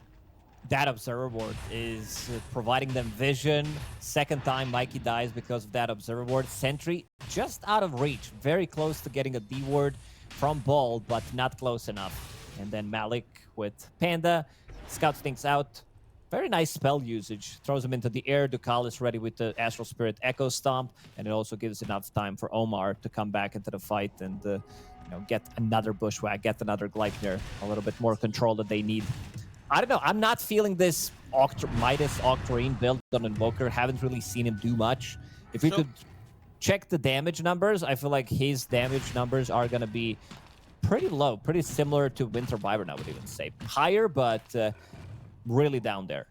That Observer Ward is providing them vision. Second time Mikey dies because of that Observer Ward. Sentry just out of reach. Very close to getting a D ward from Bald, but not close enough. And then Malik with Panda scouts things out. Very nice spell usage. Throws him into the air. Ducal is ready with the Astral Spirit Echo Stomp. And it also gives enough time for Omar to come back into the fight and get another Bushwhack, get another Gleipnir. A little bit more control that they need. I don't know. I'm not feeling this Midas Octarine build on Invoker. Haven't really seen him do much. If we could check the damage numbers, I feel like his damage numbers are going to be pretty low, pretty similar to Winter Wyvern, I would even say. Higher, but really down there.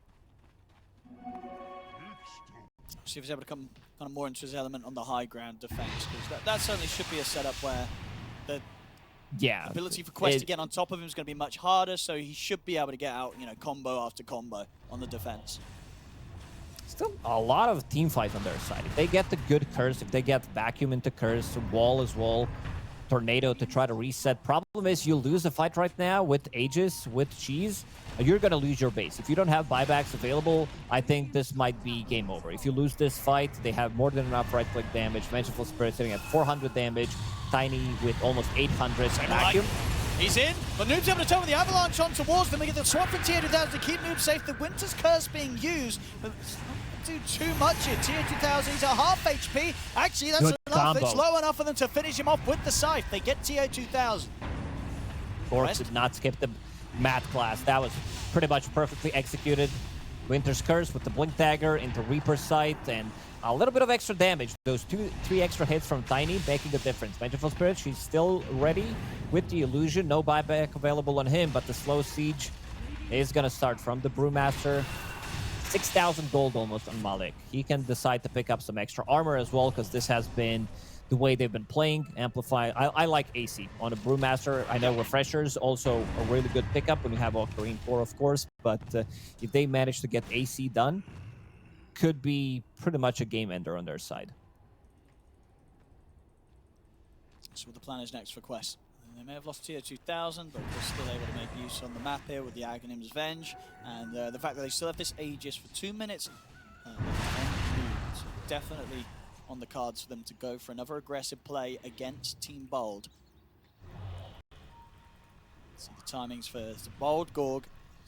See if he's able to come kind of more into his element on the high ground defense, because that certainly should be a setup where the ability for Quest to get on top of him is going to be much harder, so he should be able to get out, you know, combo after combo on the defense. Still a lot of team fight on their side. If they get the good curse, if they get vacuum into curse, wall as well, tornado to try to reset. Problem is you lose a fight right now with Aegis, with Cheese, you're going to lose your base. If you don't have buybacks available, I think this might be game over. If you lose this fight, they have more than enough right-click damage. Vengeful Spirit sitting at 400 damage. Tiny with almost 800. Vacuum. He's in, but Noob's able to turn with the Avalanche on towards them. We get the swap from TI13 to keep Noob safe. The Winter's Curse being used, but it's not going to do too much here. TI13, he's a half HP. Actually, that's good enough. combo. It's low enough for them to finish him off with the Scythe. They get TI13. Orc did not skip the Mat class. That was pretty much perfectly executed. Winter's Curse with the Blink Dagger into Reaper's Sight, and a little bit of extra damage. Those 2-3 extra hits from Tiny making a difference. Vengeful Spirit, she's still ready with the illusion. No buyback available on him, but the slow siege is going to start from the Brewmaster. 6,000 gold almost on Malik. He can decide to pick up some extra armor as well, because this has been the way they've been playing. Amplify. I like AC on a Brewmaster. I know Refresher's also a really good pickup when you have Octarine 4, of course, but if they manage to get AC done, could be pretty much a game ender on their side. So what the plan is next for Quest. They may have lost TI13, but they're still able to make use on the map here with the Aghanim's Venge, and the fact that they still have this Aegis for 2 minutes. So definitely on the cards for them to go for another aggressive play against Team Bold. So the timings for the Bold Gorg,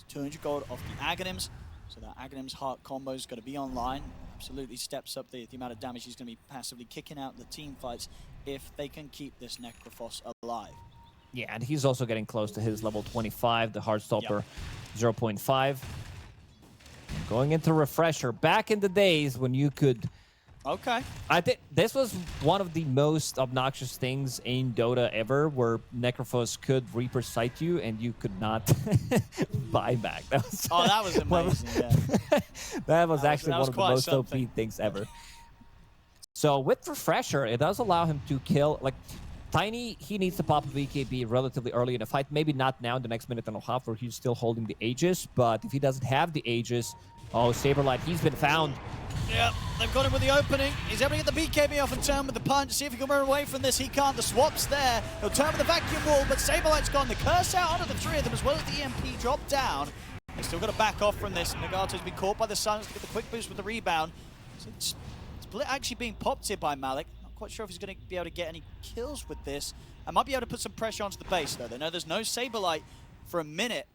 200 gold off the Aghanims. So that Aghanim's Heart combo is going to be online. Absolutely steps up the amount of damage he's going to be passively kicking out the team fights if they can keep this Necrophos alive. Yeah, and he's also getting close to his level 25, the Heartstopper 0.5. Going into Refresher. Back in the days when you could... Okay. I think this was one of the most obnoxious things in Dota ever, where Necrophos could Reaper Sight you and you could not buy back. That was that was amazing. Yeah. that was actually one of the most something. OP things ever. So with Refresher, it does allow him to kill, like, Tiny, he needs to pop a BKB relatively early in the fight. Maybe not now in the next minute and a half where he's still holding the Aegis, but if he doesn't have the Aegis, oh, Saberlight, he's been found. Yeah, they've got him with the opening. He's able to get the BKB off and turn with the punch. See if he can run away from this. He can't. The swap's there. He'll turn with the vacuum wall, but Saberlight's gone. The curse out onto the three of them, as well as the EMP drop down. They've still got to back off from this. Nagato's been caught by the silence to get the quick boost with the rebound. So Split actually being popped here by Malik. Not quite sure if he's going to be able to get any kills with this. I might be able to put some pressure onto the base, though. They know there's no Saberlight for a minute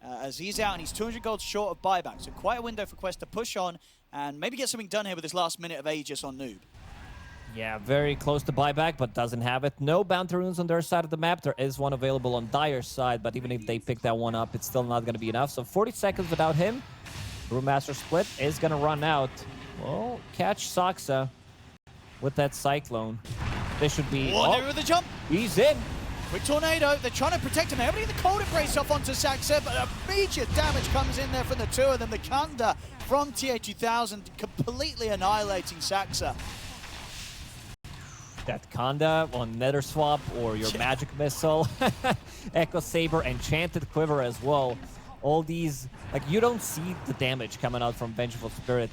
as he's out, and he's 200 gold short of buyback. So quite a window for Quest to push on and maybe get something done here with this last minute of Aegis on Noob. Yeah, very close to buyback, but doesn't have it. No bounty runes on their side of the map. There is one available on Dire's side, but even if they pick that one up, it's still not going to be enough. So 40 seconds without him. Brewmaster Split is going to run out. Well, catch Saksa with that Cyclone. This should be... There with the jump. He's in. Quick tornado. They're trying to protect him. Everybody in the cold embrace off onto Saksa, but immediate damage comes in there from the two of them. The Kanda from TI13 completely annihilating Saksa. That Kanda on Nether Swap or your Magic Missile, Echo Saber, Enchanted Quiver as well. All these, like, you don't see the damage coming out from Vengeful Spirit,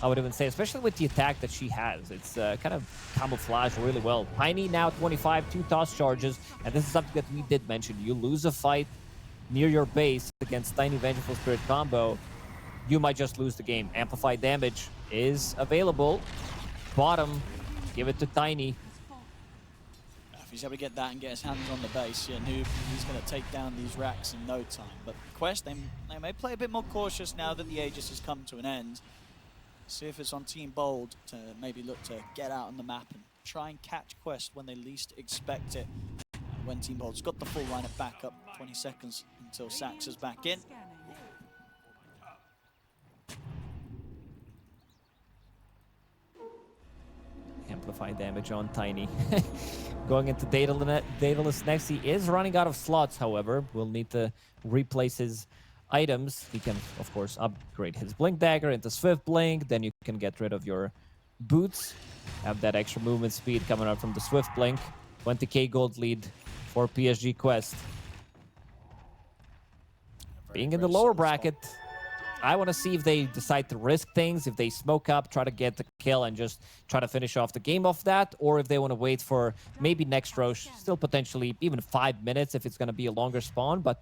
I would even say, especially with the attack that she has. It's kind of camouflaged really well. Tiny now 25, 2 toss charges, and this is something that we did mention. You lose a fight near your base against Tiny Vengeful Spirit combo, you might just lose the game. Amplified damage is available. Bottom, give it to Tiny. If he's able to get that and get his hands on the base, yeah, Noob, he's going to take down these racks in no time. But Quest, they may play a bit more cautious now that the Aegis has come to an end. See if it's on Team Bold to maybe look to get out on the map and try and catch Quest when they least expect it. When Team Bold's got the full lineup back up, 20 seconds until Sax is back in. find damage on Tiny. Going into Daedalus next. He is running out of slots, however. Will need to replace his items. He can, of course, upgrade his Blink Dagger into Swift Blink. Then you can get rid of your boots. Have that extra movement speed coming out from the Swift Blink. 20k gold lead for PSG Quest. Being in the lower bracket, I want to see if they decide to risk things, if they smoke up, try to get the kill and just try to finish off the game off that, or if they want to wait for maybe next Roche, still potentially even 5 minutes if it's going to be a longer spawn, but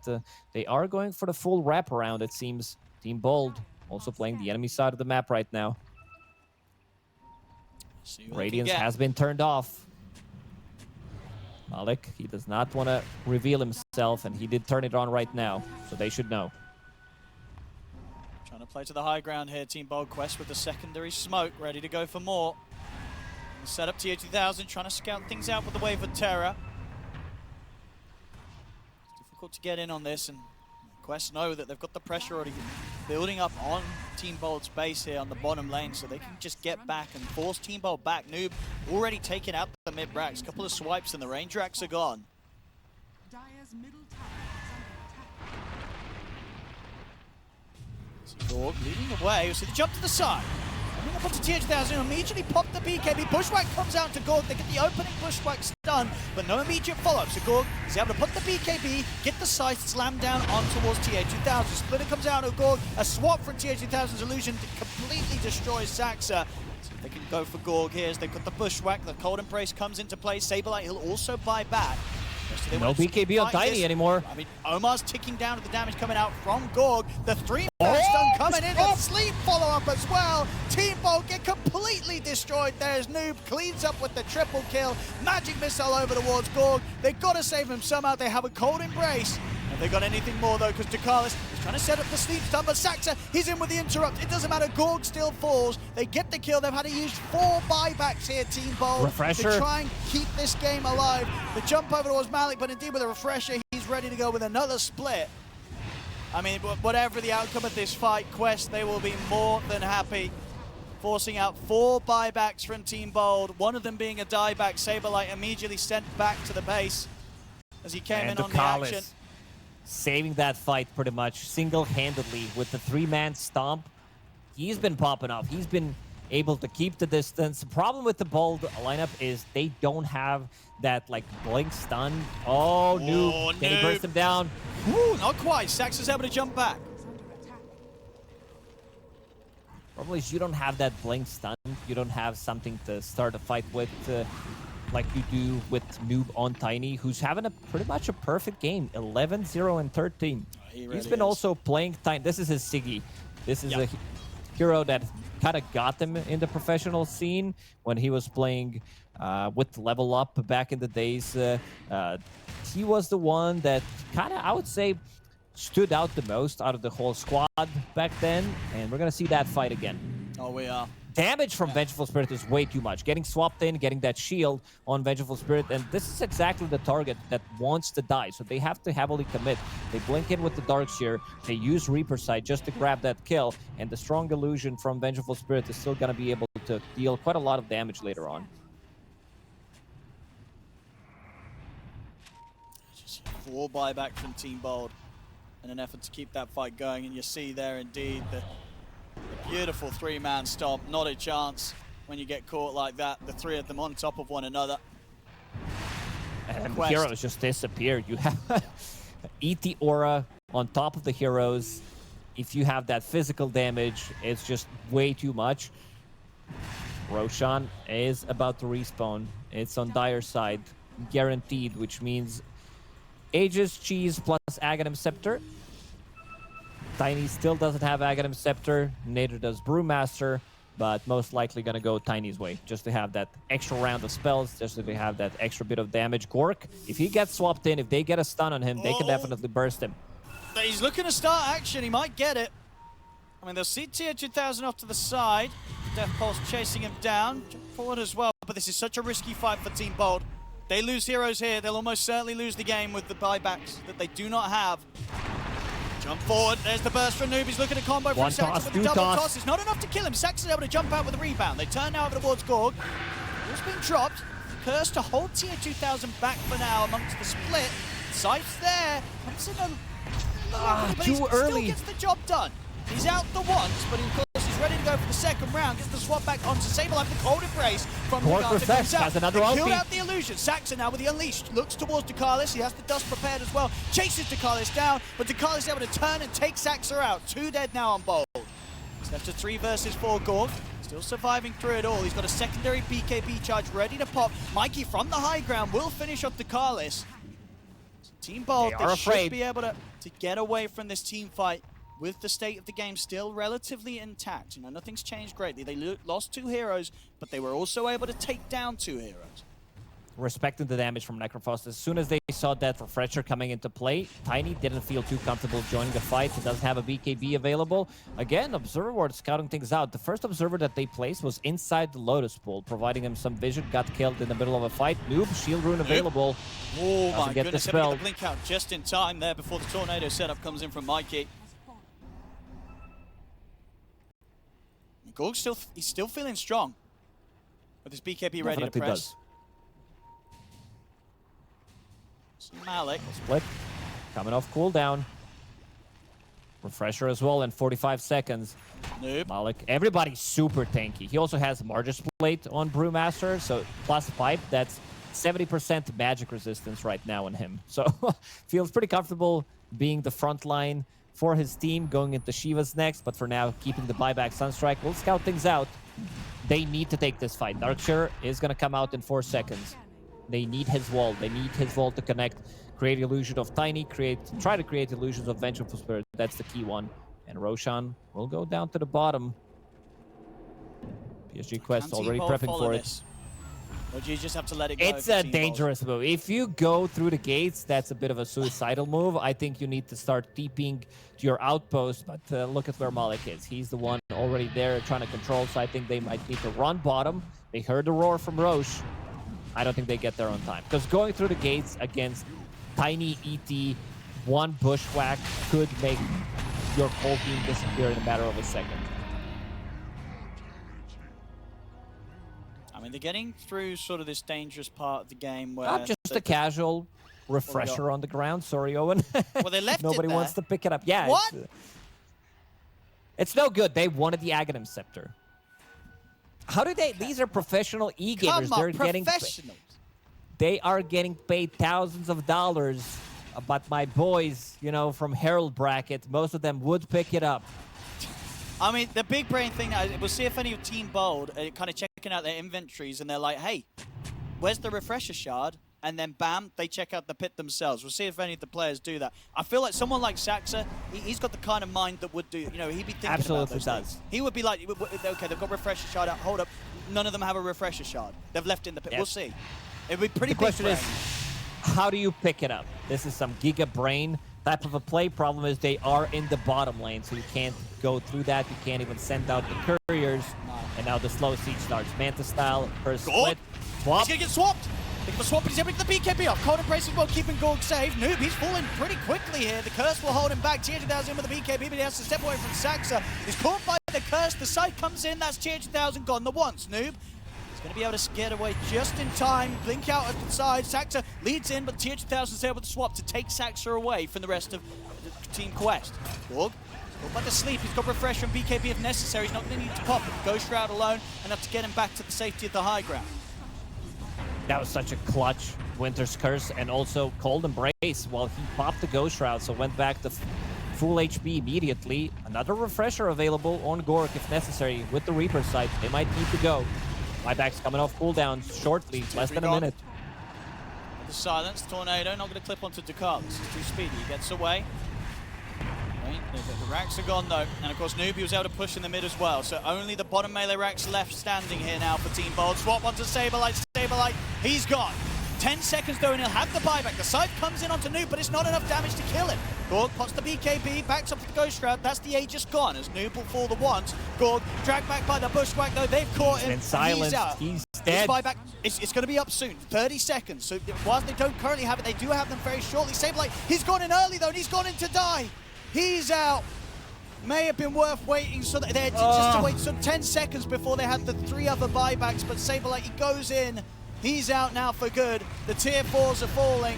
they are going for the full wraparound, it seems. Team Bold also playing the enemy side of the map right now. Radiance has been turned off. Malik, he does not want to reveal himself, and he did turn it on right now, so they should know. Trying to play to the high ground here, Team Bold. Quest with the secondary smoke, ready to go for more. Set up TI13, trying to scout things out with the Wave of Terror. It's difficult to get in on this, and Quest know that they've got the pressure already building up on Team Bold's base here on the bottom lane, so they can just get back and force Team Bold back. Noob already taken out the mid-racks. A couple of swipes and the range racks are gone. Gorg leading away. We see the jump to the side. Coming up onto TI13, immediately pop the BKB. Bushwhack comes out to Gorg. They get the opening Bushwhack stun, but no immediate follow-up. So Gorg is able to put the BKB, get the sight, slam down on towards TI13. Splitter comes out of Gorg. A swap from TI13's illusion completely destroys Saxa. So they can go for Gorg here as they've got the Bushwhack. The Cold Embrace comes into play. Saberlight, he'll also buy back. So no BKB on Tiny anymore. I mean, Omar's ticking down with the damage coming out from Gorg. The 3-man stun coming in, and sleep follow-up as well. Team Bold get completely destroyed. There's Noob, cleans up with the triple kill. Magic missile over towards Gorg. They've got to save him somehow. They have a Cold Embrace. Have they got anything more, though? Because Dakalis is trying to set up the sleep stun, but Saxa, he's in with the interrupt. It doesn't matter. Gorg still falls. They get the kill. They've had to use 4 buybacks here, Team Bold, refresher to try and keep this game alive. The jump over towards Malik, but indeed with a refresher, he's ready to go with another split. I mean, whatever the outcome of this fight, Quest, they will be more than happy. Forcing out 4 buybacks from Team Bold, one of them being a dieback. Saberlight immediately sent back to the base as he came in on the action. Saving that fight pretty much single-handedly with the 3-man stomp. He's been popping off. He's been able to keep the distance. The problem with the Bold lineup is they don't have that like blink stun. Oh, Noob. Can he burst him down? Ooh, not quite. Saxa's able to jump back. Problem is you don't have that blink stun. You don't have something to start a fight with like you do with Noob on Tiny, who's having a pretty much a perfect game. 11, 0, and 13. He's been also playing Tiny. This is his Siggy. This is a hero that kind of got him in the professional scene when he was playing with Level Up back in the days. He was the one that kind of, I would say, stood out the most out of the whole squad back then. And we're going to see that fight again. Oh, we are. Damage from Vengeful Spirit is way too much. Getting swapped in, getting that shield on Vengeful Spirit, and this is exactly the target that wants to die, so they have to heavily commit. They blink in with the Darkseer, they use Reaper Sight just to grab that kill, and the strong illusion from Vengeful Spirit is still going to be able to deal quite a lot of damage later on. Just 4 buyback from Team Bold in an effort to keep that fight going, and you see there indeed the beautiful 3-man stomp. Not a chance when you get caught like that. The 3 of them on top of one another. And the heroes just disappeared. You have eat the aura on top of the heroes. If you have that physical damage, it's just way too much. Roshan is about to respawn. It's on Dire side, guaranteed, which means Aegis, Cheese plus Aghanim Scepter. Tiny still doesn't have Aghanim Scepter, neither does Brewmaster, but most likely gonna go Tiny's way, just to have that extra round of spells, just to have that extra bit of damage. Gork, if he gets swapped in, if they get a stun on him, they can definitely burst him. He's looking to start action, he might get it. I mean, they'll see TI13 off to the side. Death Pulse chasing him down, jump forward as well, but this is such a risky fight for Team Bold. They lose heroes here, they'll almost certainly lose the game with the buybacks that they do not have. Jump forward, there's the burst from Noob, he's looking to combo from Saxon with the double toss. It's not enough to kill him, Saxon's able to jump out with a rebound. They turn now over towards Gorg. It's been dropped. Curse to hold TI13 back for now amongst the split. Scythe's there. Comes in but too he early. still gets the job done. He's out the once, but of course he's ready to go for the second round. Gets the swap back onto Saberlight. The cold embrace from Nagata comes out. Has another They ulti. killed out the illusion. Saxa now with the unleashed. Looks towards Ducalis. He has the dust prepared as well. Chases Ducalis down, but Ducalis is able to turn and take Saxa out. 2 dead now on Bold. It's left to 3 versus 4 Gorg. Still surviving through it all. He's got a secondary BKB charge ready to pop. Mikey from the high ground will finish off Ducalis. Team Bold, they should be able to get away from this team fight with the state of the game still relatively intact. You know, nothing's changed greatly. They lost 2 heroes, but they were also able to take down 2 heroes. Respecting the damage from Necrophos. As soon as they saw that refresher coming into play, Tiny didn't feel too comfortable joining the fight. He doesn't have a BKB available. Again, Observer Ward scouting things out. The first Observer that they placed was inside the Lotus Pool, providing him some vision. Got killed in the middle of a fight. Noob, Shield Rune available. Oh my get goodness, the able to spell. get the blink out just in time there before the tornado setup comes in from Mikey. Gorg he's still feeling strong with his BKB ready to press. Malik. Split. Coming off cooldown. Refresher as well in 45 seconds. Noob. Malik. Everybody's super tanky. He also has Margis Plate on Brewmaster, so plus pipe. That's 70% magic resistance right now on him. So feels pretty comfortable being the front line for his team, going into Shiva's next, but for now, keeping the buyback Sunstrike. We'll scout things out. They need to take this fight. Darkshire is going to come out in 4 seconds. They need his wall. They need his wall to connect, create illusion of Tiny, try to create illusions of Vengeful Spirit. That's the key one. And Roshan will go down to the bottom. PSG Quest already prepping for it. Or do you just have to let it go? It's a dangerous move. If you go through the gates, that's a bit of a suicidal move. I think you need to start TPing to your outpost, but look at where Malik is. He's the one already there trying to control, so I think they might need to run bottom. They heard the roar from Roche. I don't think they get there on time. Because going through the gates against Tiny ET, one bushwhack could make your whole team disappear in a matter of a second. I mean, they're getting through sort of this dangerous part of the game where... Not just a casual refresher on the ground. Sorry, Owen. Well, they left Nobody it there. wants to pick it up. Yeah. What? It's no good. They wanted the Aghanim Scepter. How do they... These are professional e-gamers. Come on, They're getting... professionals. They are getting paid thousands of dollars. But my boys, you know, from Herald Bracket, most of them would pick it up. I mean, the big brain thing now, we'll see if any of Team Bold are kind of checking out their inventories and they're like, hey, where's the refresher shard? And then bam, they check out the pit themselves. We'll see if any of the players do that. I feel like someone like Saxa, he's got the kind of mind that would do, you know, he'd be thinking about those things. He would be like, okay, they've got refresher shard out, hold up. None of them have a refresher shard. They've left in the pit. Yep. We'll see. It would be pretty big. The question is, how do you pick it up? This is some Giga Brain type of a play. Problem is they are in the bottom lane, so you can't go through that. You can't even send out the couriers. No. And now the slow siege starts. Manta style, first split. Swap. He's gonna get swapped. Pick up a swap, but he's able to get the BKB off. Cold Embrace as well, keeping Gorg safe. Noob, he's falling pretty quickly here. The curse will hold him back. TI13 in with the BKB, but he has to step away from Saxa. He's caught by the curse. The side comes in. That's TI13 gone the once. Noob. Going to be able to get away just in time. Blink out at the side. Saxa leads in, but TI13 is able to swap to take Saxa away from the rest of Team Quest. Gorg, about to sleep. He's got refresh and BKB if necessary. He's not going to need to pop it. Ghost Shroud alone, enough to get him back to the safety of the high ground. That was such a clutch Winter's Curse, and also Cold Embrace while he popped the Ghost Shroud, so went back to full HP immediately. Another refresher available on Gorg if necessary with the Reaper side. They might need to go. Buyback's coming off cooldown shortly, less than a minute. The silence, Tornado, not going to clip onto Ducalis. He's too speedy, he gets away. Right, the racks are gone though, and of course Noob was able to push in the mid as well, so only the bottom melee racks left standing here now for Team Bold. Swap onto Saberlight, he's gone. 10 seconds though and he'll have the buyback. The side comes in onto Noob, but it's not enough damage to kill him. Gorg pots the BKB, backs up to the Ghost Shroud. That's the Aegis gone as Noob will fall the once. Gorg dragged back by the bushwhack though. They've caught him. In silence, he's out. He's dead. Buyback, it's going to be up soon. 30 seconds. So whilst they don't currently have it, they do have them very shortly. Saberlight, he's gone in early though, and he's gone in to die. He's out. may have been worth waiting so that they had just to wait some 10 seconds before they had the 3 other buybacks, but Saberlight, he goes in. He's out now for good. The tier 4s are falling.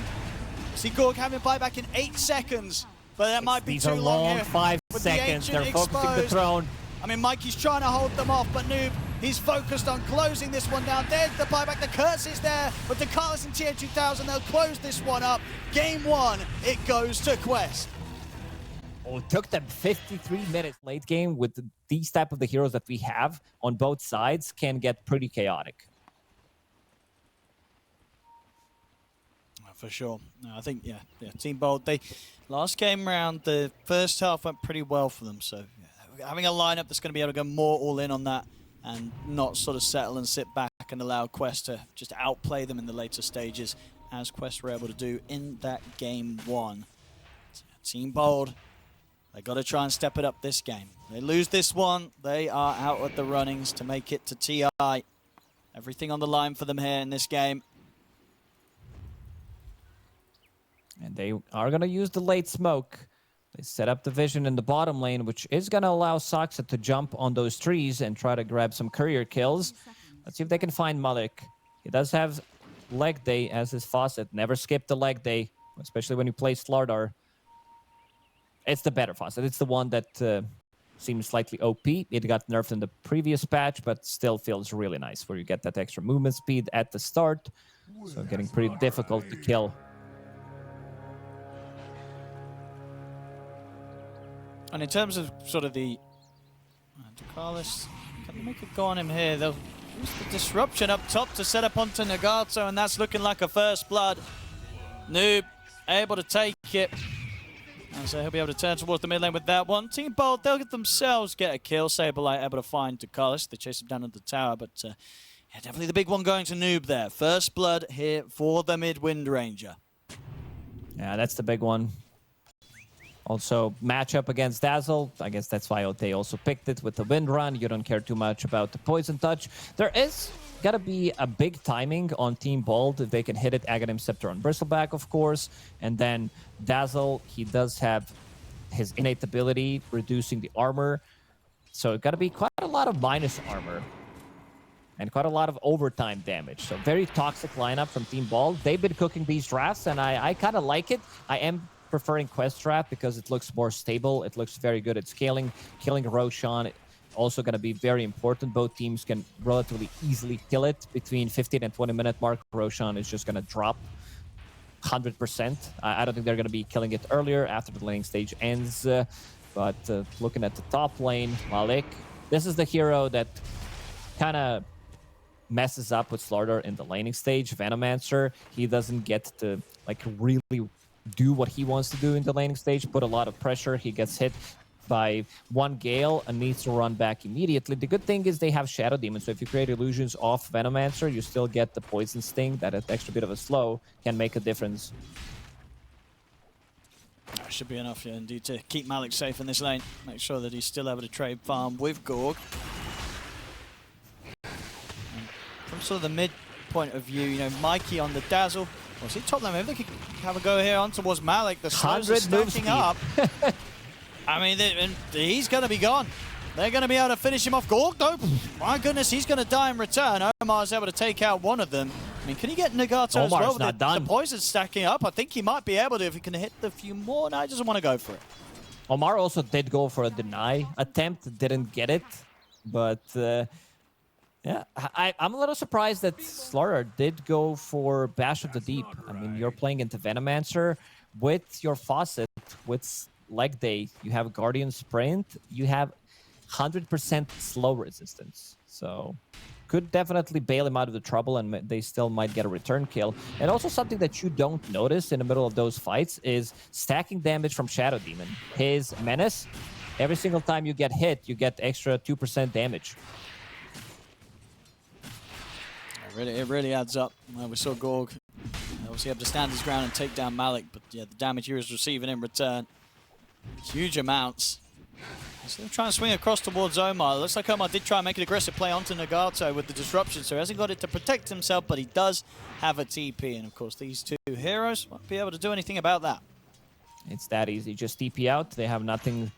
See Gorg having buyback in 8 seconds, but that might be too long here. 5 seconds. They're focusing the throne. I mean, Mikey's trying to hold them off, but Noob, he's focused on closing this one down. There's the buyback, the curse is there, but the Carlos and TI13, they'll close this one up. Game 1, it goes to Quest. Oh, it took them 53 minutes. Late game with these type of the heroes that we have on both sides can get pretty chaotic. For sure. No, I think, yeah, Team Bold, they last game round, the first half went pretty well for them, so yeah, having a lineup that's going to be able to go more all in on that and not sort of settle and sit back and allow Quest to just outplay them in the later stages, as Quest were able to do in that game 1. Team Bold, they got to try and step it up this game. They lose this one, they are out of the runnings to make it to TI. Everything on the line for them here in this game. And they are going to use the late smoke. They set up the vision in the bottom lane, which is going to allow Saksa to jump on those trees and try to grab some courier kills. Let's see if they can find Malik. He does have leg day as his faucet. Never skip the leg day, especially when you play Slardar. It's the better faucet. It's the one that seems slightly OP. It got nerfed in the previous patch, but still feels really nice, where you get that extra movement speed at the start. So getting pretty difficult to kill. And in terms of sort of the Carlos, can they make a go on him here? They'll use the disruption up top to set up onto Nagato, and that's looking like a first blood. Noob able to take it. And so he'll be able to turn towards the mid lane with that one. Team Bold, they'll themselves get a kill. Saberlight able to find Carlos. They chase him down into the tower, but yeah, definitely the big one going to Noob there. First blood here for the mid Wind Ranger. Yeah, that's the big one. Also, matchup against Dazzle. I guess that's why they also picked it with the Wind Run. You don't care too much about the Poison Touch. There is got to be a big timing on Team Bold if they can hit it. Aghanim Scepter on Bristleback, of course. And then Dazzle, he does have his innate ability, reducing the armor. So it got to be quite a lot of minus armor. And quite a lot of overtime damage. So very toxic lineup from Team Bold. They've been cooking these drafts, and I kind of like it. I am preferring Quest draft because it looks more stable. It looks very good at scaling. Killing Roshan also going to be very important. Both teams can relatively easily kill it. Between 15 and 20 minute mark, Roshan is just going to drop 100%. I don't think they're going to be killing it earlier after the laning stage ends. But looking at the top lane, Malik, this is the hero that kind of messes up with Slardar in the laning stage. Venomancer, he doesn't get to like really do what he wants to do in the laning stage, put a lot of pressure. He gets hit by one Gale and needs to run back immediately. The good thing is they have Shadow Demon, so if you create illusions off Venomancer, you still get the Poison Sting. That extra bit of a slow can make a difference. That should be enough, yeah, indeed, to keep Malik safe in this lane. Make sure that he's still able to trade farm with Gorg. And from sort of the mid point of view, you know, Mikey on the Dazzle. Well, see, top lane, maybe they could have a go here on towards Malik. The slows are stacking up. I mean, he's going to be gone. They're going to be able to finish him off. Gorg, though, my goodness, he's going to die in return. Omar's able to take out one of them. I mean, can he get Nagato as well? The poison's stacking up. I think he might be able to if he can hit the few more. No, he doesn't want to go for it. Omar also did go for a deny attempt, didn't get it. But, yeah, I'm a little surprised that Slardar did go for Bash of the Deep. I mean, you're playing into Venomancer with your Faucet, with Leg Day. You have Guardian Sprint. You have 100% slow resistance. So could definitely bail him out of the trouble, and they still might get a return kill. And also something that you don't notice in the middle of those fights is stacking damage from Shadow Demon. His Menace, every single time you get hit, you get extra 2% damage. It really adds up. We saw Gorg obviously able to stand his ground and take down Malik, but yeah, the damage he was receiving in return, huge amounts. He's going to try and swing across towards Omar. It looks like Omar did try and make an aggressive play onto Nagato with the disruption, so he hasn't got it to protect himself, but he does have a TP, and of course these two heroes won't be able to do anything about that. It's that easy. Just TP out. They have nothing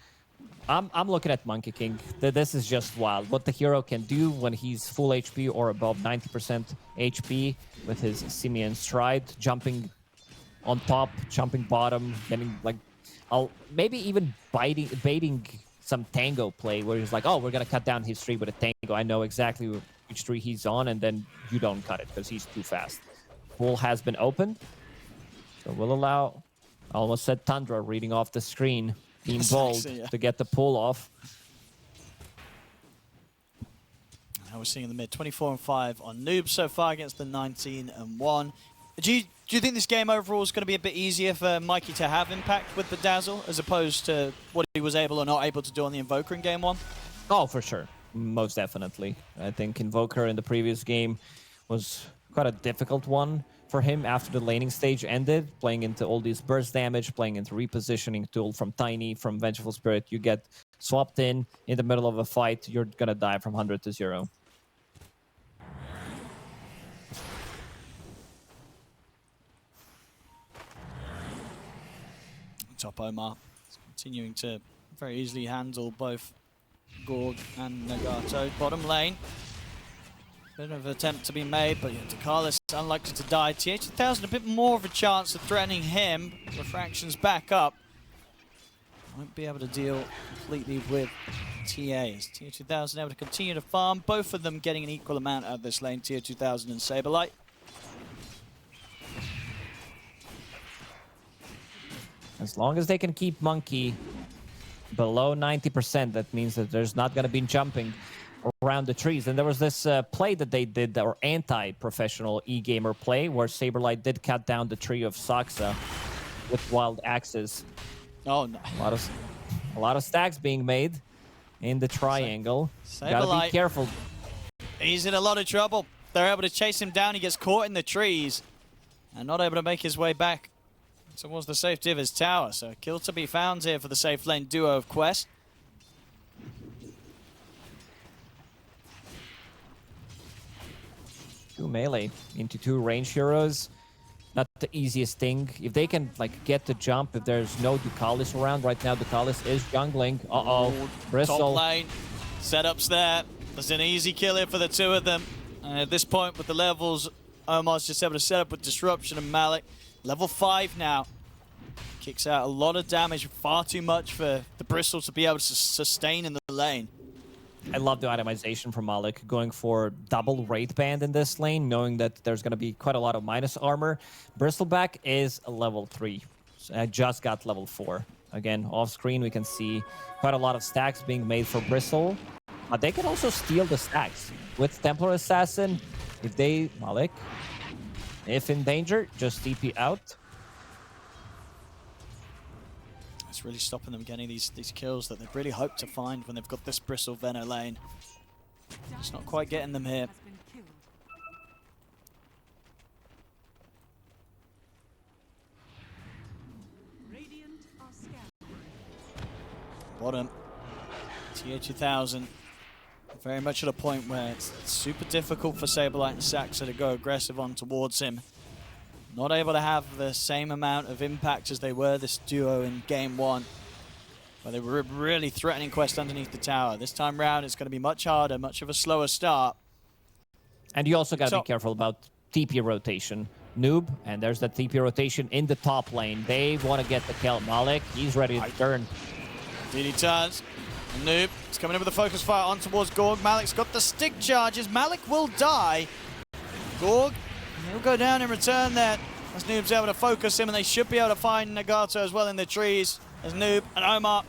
I'm looking at Monkey King. This is just wild. What the hero can do when he's full HP or above 90% HP with his Simian stride, jumping on top, jumping bottom, getting like, maybe even baiting some tango play where he's like, oh, we're gonna cut down his tree with a tango. I know exactly which tree he's on, and then you don't cut it because he's too fast. Pool has been opened, so we'll allow. I almost said Tundra reading off the screen. Team Bold to get the pull off. Now we're seeing in the mid 24-5 on Noob so far against the 19-1. Do you think this game overall is going to be a bit easier for Mikey to have impact with the Dazzle as opposed to what he was able or not able to do on the Invoker in game 1? Oh, for sure. Most definitely. I think Invoker in the previous game was quite a difficult one for him after the laning stage ended, playing into all these burst damage, playing into repositioning tool from Tiny, from Vengeful Spirit. You get swapped in the middle of a fight, you're gonna die from 100 to 0. Top Omar is continuing to very easily handle both Gorg and Nagato. Bottom lane. Bit of an attempt to be made, but yeah, Dakalis unlikely to die. TI13 a bit more of a chance of threatening him. Refraction's back up. Won't be able to deal completely with TAs. TI13 able to continue to farm. Both of them getting an equal amount out of this lane, TI13 and Saberlight. As long as they can keep Monkey below 90%, that means that there's not going to be jumping around the trees. And there was this play that they did, or anti-professional e-gamer play, where Saberlight did cut down the tree of Saksa with wild axes. Oh no! A lot of stacks being made in the triangle. Gotta be careful. He's in a lot of trouble. They're able to chase him down. He gets caught in the trees and not able to make his way back towards the safety of his tower. So a kill to be found here for the safe lane duo of Quest. Two melee into two range heroes. Not the easiest thing. If they can like get the jump, if there's no Ducalis around right now, Ducalis is jungling. Bristle. Top lane. Setups there. There's an easy kill here for the two of them. And at this point with the levels, Omar's just able to set up with Disruption and Malik. Level 5 now. Kicks out a lot of damage, far too much for the Bristle to be able to sustain in the lane. I love the itemization from Malik, going for double Wraith Band in this lane, knowing that there's going to be quite a lot of minus armor. Bristleback is a level 3. So I just got level 4. Again, off screen we can see quite a lot of stacks being made for Bristle. But they can also steal the stacks. With Templar Assassin, Malik, if in danger, just TP out. It's really stopping them getting these kills that they've really hoped to find when they've got this Bristle Venom lane. It's not quite getting them here. Bottom, TI13 very much at a point where it's super difficult for Saberlight and Saksa to go aggressive on towards him. Not able to have the same amount of impact as they were this duo in game 1. But they were really threatening Quest underneath the tower. This time round it's going to be much harder, much of a slower start. And you also got to be careful about TP rotation. Noob, and there's that TP rotation in the top lane. They want to get the kill. Malik, he's ready to turn. DD turns. And Noob is coming in with a focus fire on towards Gorg. Malik's got the stick charges. Malik will die. Gorg, he'll go down in return there. As Noob's able to focus him, and they should be able to find Nagato as well in the trees. As Noob and Omar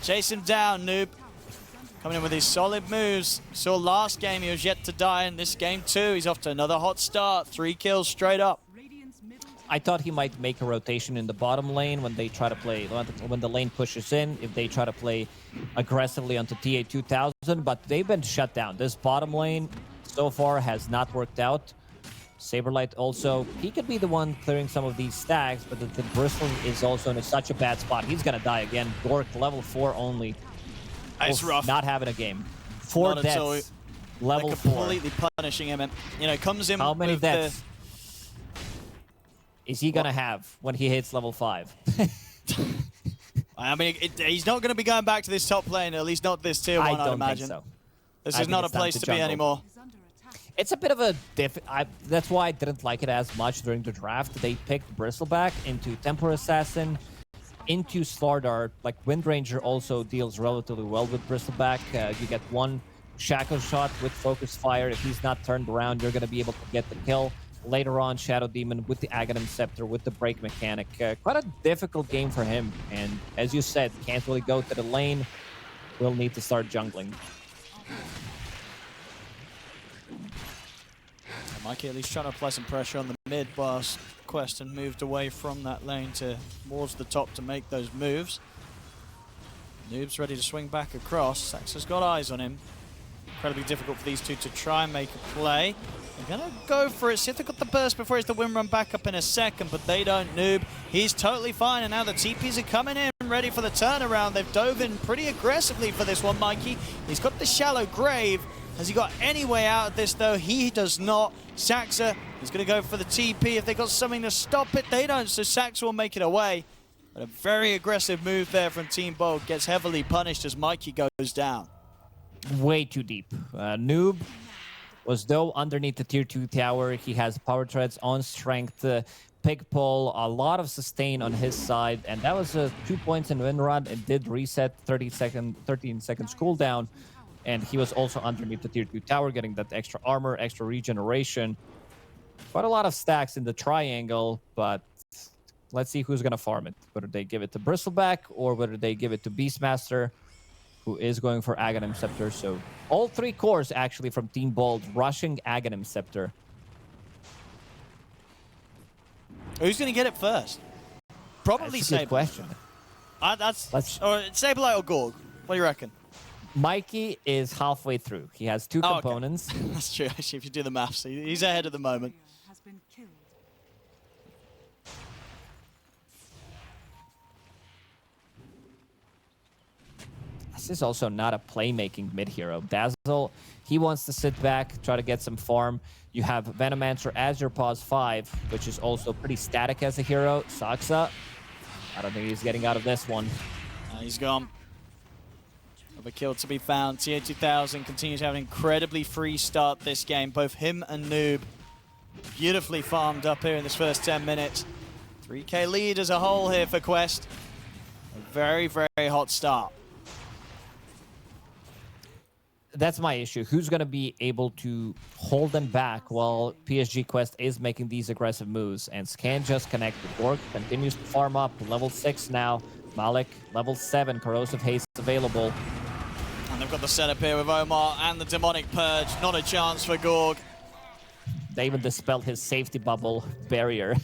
chase him down. Noob coming in with these solid moves. Saw last game he was yet to die. In this game too, he's off to another hot start. 3 kills straight up. I thought he might make a rotation in the bottom lane when they try to play, when the lane pushes in, if they try to play aggressively onto TA2000, but they've been shut down. This bottom lane so far has not worked out. Saberlight also, he could be the one clearing some of these stacks, but the Bristle is also in such a bad spot. He's gonna die again. Gork, level 4 only. It's rough. Not having a game. 4 deaths. Level 4. Completely punishing him. And, you know, comes in. How many deaths is he gonna have when he hits level 5? I mean, he's not going to be going back to this top lane, at least not this tier 1, I'd imagine. Think so. This is not a place to be anymore. It's a bit of a that's why I didn't like it as much during the draft. They picked Bristleback into Temper Assassin, into Slardar. Like, Windranger also deals relatively well with Bristleback. You get one Shackle shot with Focus Fire. If he's not turned around, you're going to be able to get the kill. Later on, Shadow Demon with the Aghanim Scepter, with the break mechanic. Quite a difficult game for him. And as you said, can't really go to the lane. Will need to start jungling. Mikey at least trying to apply some pressure on the mid whilst Queston moved away from that lane towards the top to make those moves. Noob's ready to swing back across. Saxa's got eyes on him. Incredibly difficult for these two to try and make a play. They're going to go for it. See if they've got the burst before it's the wind run back up in a second, but they don't. Noob, he's totally fine, and now the TPs are coming in ready for the turnaround. They've dove in pretty aggressively for this one, Mikey. He's got the shallow grave. Has he got any way out of this, though? He does not. Saxa is going to go for the TP. If they got something to stop it, they don't, so Saxa will make it away. But a very aggressive move there from Team Bold gets heavily punished as Mikey goes down. Way too deep. Noob was though underneath the tier 2 tower. He has power treads on strength, pig pull, a lot of sustain on his side, and that was 2 points in win run. It did reset 13 seconds cooldown, and he was also underneath the tier 2 tower, getting that extra armor, extra regeneration. Quite a lot of stacks in the triangle, but let's see who's gonna farm it. Whether they give it to Bristleback or whether they give it to Beastmaster, who is going for Aghanim Scepter. So all 3 cores actually from Team Bold rushing Aghanim Scepter. Who's going to get it first? Probably That's a good Sableye. question. Or Sableye or Gorg. What do you reckon? Mikey is halfway through. He has 2 components. Okay. That's true, actually, if you do the maths. He's ahead at the moment. This is also not a playmaking mid-hero. Dazzle, he wants to sit back, try to get some farm. You have Venomancer as your pause 5, which is also pretty static as a hero. Saxa, I don't think he's getting out of this one. He's gone. Of a kill to be found. TI13 continues to have an incredibly free start this game. Both him and Noob beautifully farmed up here in this first 10 minutes. 3k lead as a whole here for Quest. A very, very hot start. That's my issue. Who's going to be able to hold them back while PSG Quest is making these aggressive moves? And Scan just connect with Gorg, continues to farm up. Level 6 now. Malik, level 7. Corrosive Haste available. And they've got the setup here with Omar and the Demonic Purge. Not a chance for Gorg. They even dispelled his safety bubble barrier.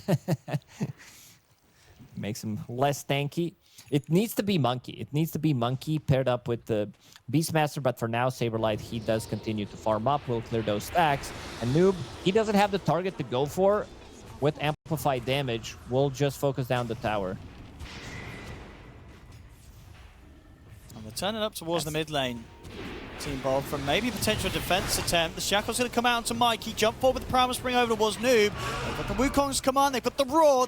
Makes him less tanky. It needs to be Monkey. It needs to be Monkey paired up with the Beastmaster, but for now, Saberlight, he does continue to farm up. Will clear those stacks. And Noob, he doesn't have the target to go for with amplified damage. We'll just focus down the tower. And they're turning up towards the mid lane. Team Bold from maybe potential defense attempt. The Shackle's going to come out to Mikey. Jump forward with the Primal Spring over towards Noob. They've got the Wukong's command. They've got the Roar.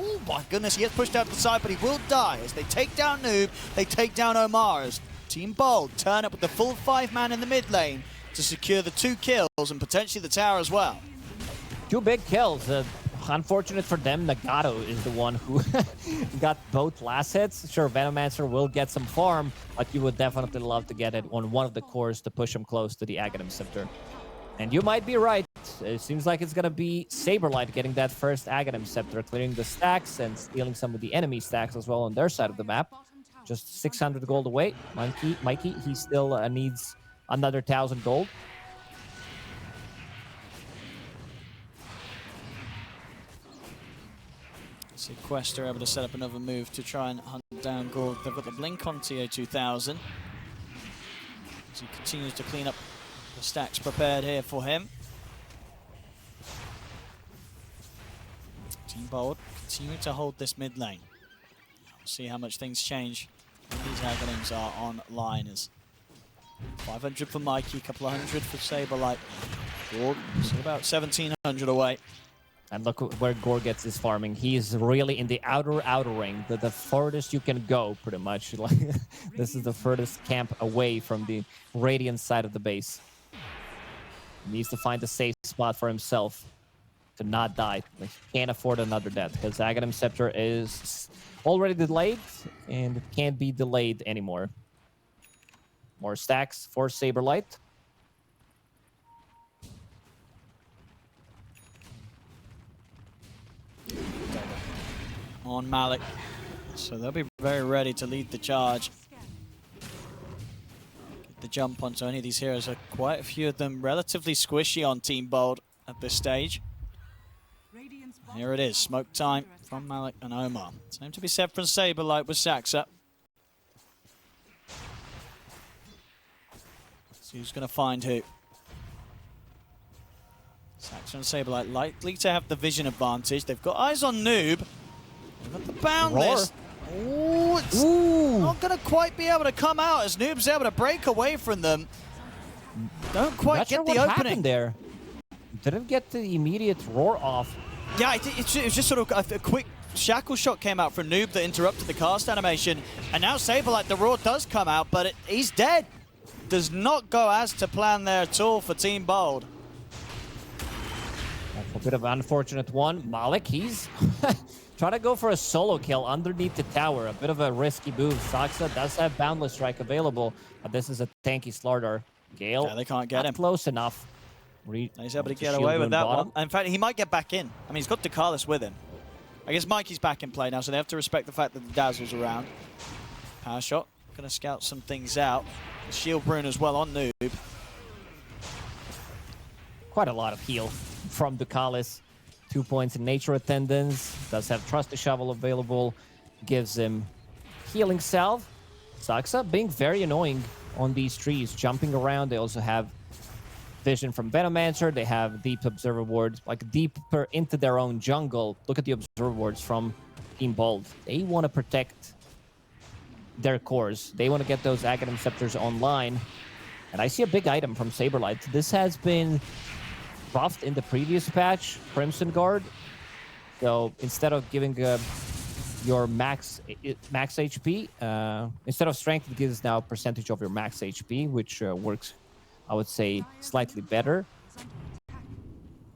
Oh my goodness, he gets pushed out to the side, but he will die. As they take down Noob, they take down Omar. As Team Bold turn up with the full 5-man in the mid lane to secure the 2 kills and potentially the tower as well. 2 big kills. Unfortunate for them, Nagato is the one who got both last hits. Sure, Venomancer will get some farm, but you would definitely love to get it on one of the cores to push him close to the Aghanim Scepter. And you might be right. It seems like it's going to be Saberlight getting that first Aghanim Scepter, clearing the stacks and stealing some of the enemy stacks as well on their side of the map. Just 600 gold away. Mikey, he still needs another 1,000 gold. See, Quest are able to set up another move to try and hunt down Gorg. They've got the blink on TI13. As he continues to clean up the stacks prepared here for him. Team Bold continue to hold this mid lane. We'll see how much things change when these Aghanims are online. As 500 for Mikey, a couple of hundred for Saberlight. Gorg, still about 1,700 away. And look where Gorgetz is farming. He's really in the outer ring, the furthest you can go, pretty much. Like this is the furthest camp away from the Radiant side of the base. He needs to find a safe spot for himself to not die. Like, he can't afford another death because Aghanim Scepter is already delayed and it can't be delayed anymore. More stacks for Saberlight. On Malik. So they'll be very ready to lead the charge. Get the jump onto any of these heroes. Quite a few of them relatively squishy on Team Bold at this stage. Here it is, smoke time from Malik and Omar. Same to be said from Saberlight with Saxa. So who's going to find who? Saxa and Saberlight likely to have the vision advantage. They've got eyes on Noob. They've got the boundless. Ooh, it's not going to quite be able to come out as Noob's able to break away from them. Don't quite get the opening there. Didn't get the immediate roar off. Yeah, it was just sort of a quick shackle shot came out from Noob that interrupted the cast animation. And now Saberlight, the roar does come out, but he's dead. Does not go as to plan there at all for Team Bold. That's a bit of an unfortunate one. Malik, he's trying to go for a solo kill underneath the tower. A bit of a risky move. Saxa does have Boundless Strike available, but this is a tanky Slardar. Gale, yeah, they can't get him. Close enough. He's able to get away with that one. In fact, he might get back in. I mean, he's got Dakalis with him. I guess Mikey's back in play now, so they have to respect the fact that the Dazzle's around. Power shot. Going to scout some things out. Shield Rune as well on Noob. Quite a lot of heal from Dakalis. 2 points in Nature Attendance. Does have Trusty Shovel available. Gives him Healing Salve. Saxa being very annoying on these trees. Jumping around. They also have Vision from Venomancer. They have Deep Observer Wards. Like deeper into their own jungle. Look at the Observer Wards from Team Bold. They want to protect their cores. They want to get those Aghanim Scepters online. And I see a big item from Saberlight. This has been buffed in the previous patch, Crimson Guard. So instead of giving your max HP, instead of strength, it gives now a percentage of your max HP, which works, I would say, slightly better.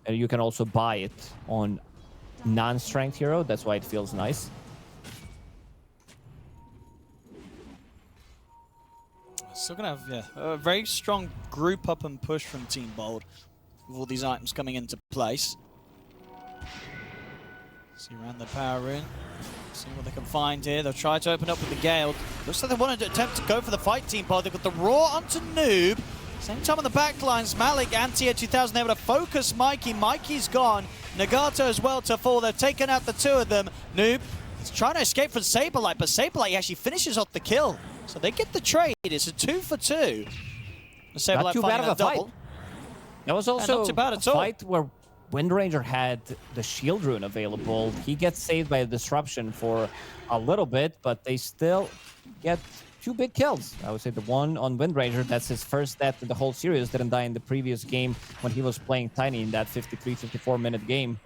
And you can also buy it on non-strength hero. That's why it feels nice. Still going to have a very strong group up and push from Team Bold with all these items coming into place. See around the power rune. See what they can find here. They'll try to open up with the Gale. Looks like they want to attempt to go for the fight, Team Bold. They've got the Roar onto Noob. Same time on the back lines, Malik and TI13 able to focus Mikey. Mikey's gone. Nagato as well to fall. They've taken out the two of them. Noob is trying to escape from Saberlight, but Saberlight actually finishes off the kill. So they get the trade. It's a 2 for 2. Not too bad of a fight. That was also not too bad at a all. fight where Windranger had the Shield Rune available. He gets saved by a disruption for a little bit, but they still get 2 big kills. I would say the one on Windranger, that's his first death in the whole series. Didn't die in the previous game when he was playing Tiny in that 53, 54-minute game.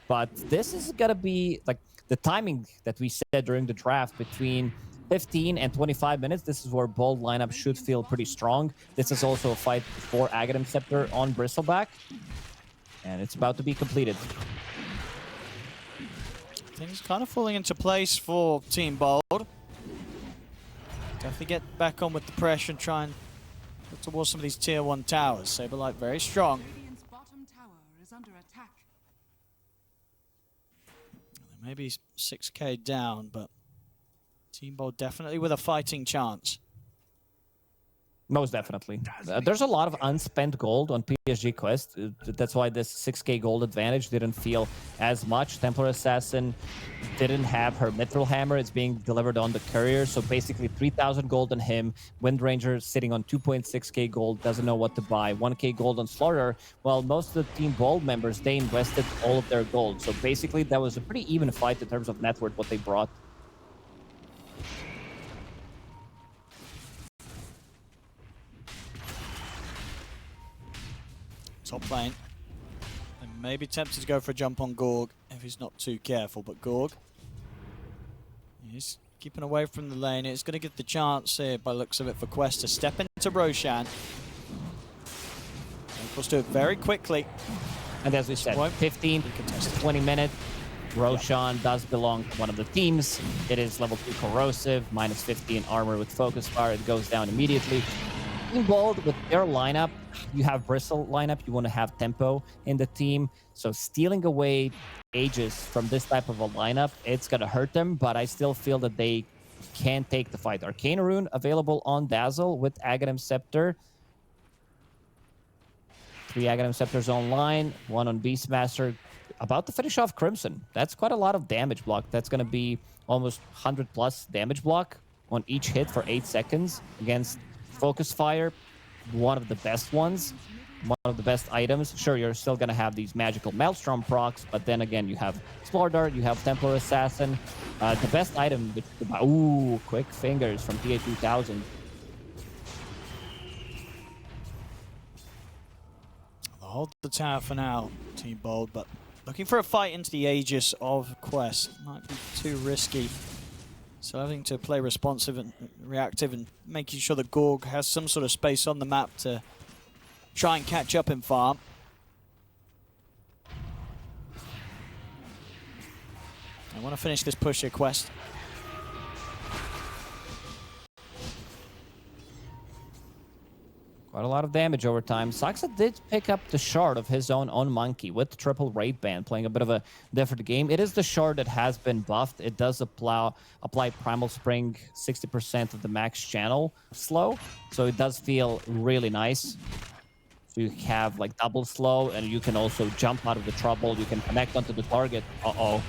But this is going to be like the timing that we said during the draft between 15 and 25 minutes. This is where Bold lineup should feel pretty strong. This is also a fight for Aghanim Scepter on Bristleback. And it's about to be completed. Things kind of falling into place for Team Bold. Definitely get back on with the pressure and try and look towards some of these tier 1 towers. Saberlight very strong. Bottom tower is under attack. Maybe 6k down, but Team Bold definitely with a fighting chance. Most definitely. There's a lot of unspent gold on PSG Quest. That's why this 6k gold advantage didn't feel as much. Templar Assassin didn't have her Mithril Hammer. It's being delivered on the courier. So basically 3,000 gold on him. Windranger sitting on 2.6k gold. Doesn't know what to buy. 1k gold on Slaughter. Well, most of the Team Bold members, they invested all of their gold. So basically that was a pretty even fight in terms of net worth, what they brought. Top lane. Maybe tempted to go for a jump on Gorg if he's not too careful, but Gorg, he's keeping away from the lane. It's going to get the chance here, by the looks of it, for Quest to step into Roshan. And of course, do it very quickly. And as we said, 15 to 20 minutes. Roshan does belong to one of the teams. It is level 2 corrosive, minus 15 armor with focus fire. It goes down immediately. Involved with their lineup, you have Bristle lineup. You want to have tempo in the team. So stealing away Aegis from this type of a lineup, it's going to hurt them. But I still feel that they can take the fight. Arcane Rune available on Dazzle with Aghanim Scepter. 3 Aghanim Scepters online, 1 on Beastmaster. About to finish off Crimson. That's quite a lot of damage block. That's going to be almost 100 plus damage block on each hit for 8 seconds against Focus Fire, one of the best ones, one of the best items. Sure, you're still going to have these magical Maelstrom procs, but then again, you have Splardart, you have Templar Assassin. The best item, ooh, Quick Fingers from TI13. They'll hold the tower for now, Team Bold, but looking for a fight into the Aegis of Quest. Might be too risky. So having to play responsive and reactive and making sure that Gorg has some sort of space on the map to try and catch up in farm. I want to finish this push here, Quest. Quite a lot of damage over time. Saxa did pick up the shard of his own on Monkey with triple raid ban, playing a bit of a different game. It is the shard that has been buffed. It does apply Primal Spring 60% of the max channel slow, so it does feel really nice. So you have like double slow, and you can also jump out of the trouble. You can connect onto the target. Uh-oh.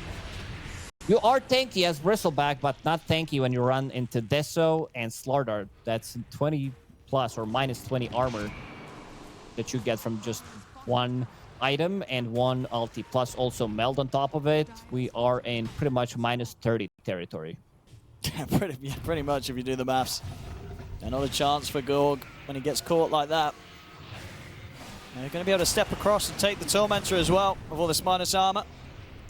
You are tanky as Bristleback, but not tanky when you run into Deso and Slardart. That's 20 plus or minus 20 armor that you get from just one item and one ulti, plus also meld on top of it. We are in pretty much minus 30 territory. Yeah, pretty much if you do the maths. Another chance for Gorg when he gets caught like that. And they're going to be able to step across and take the Tormentor as well with all this minus armor.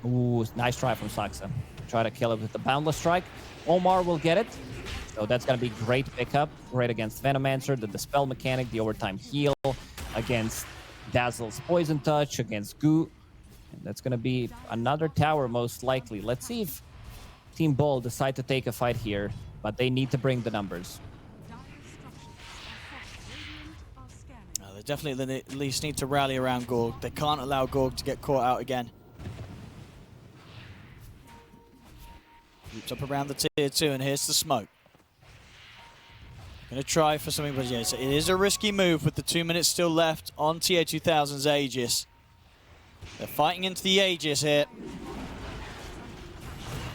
Ooh, nice try from Saxa. Try to kill it with the Boundless Strike. Omar will get it. So that's going to be great pickup. Great against Venomancer, the Dispel mechanic, the overtime heal, against Dazzle's Poison Touch, against Goo. And that's going to be another tower most likely. Let's see if Team Bull decide to take a fight here, but they need to bring the numbers. They definitely at least need to rally around Gorg. They can't allow Gorg to get caught out again. Keeps up around the tier 2, and here's the smoke. Gonna try for something, but yes, it is a risky move with the 2 minutes still left on TI2000's Aegis. They're fighting into the Aegis here.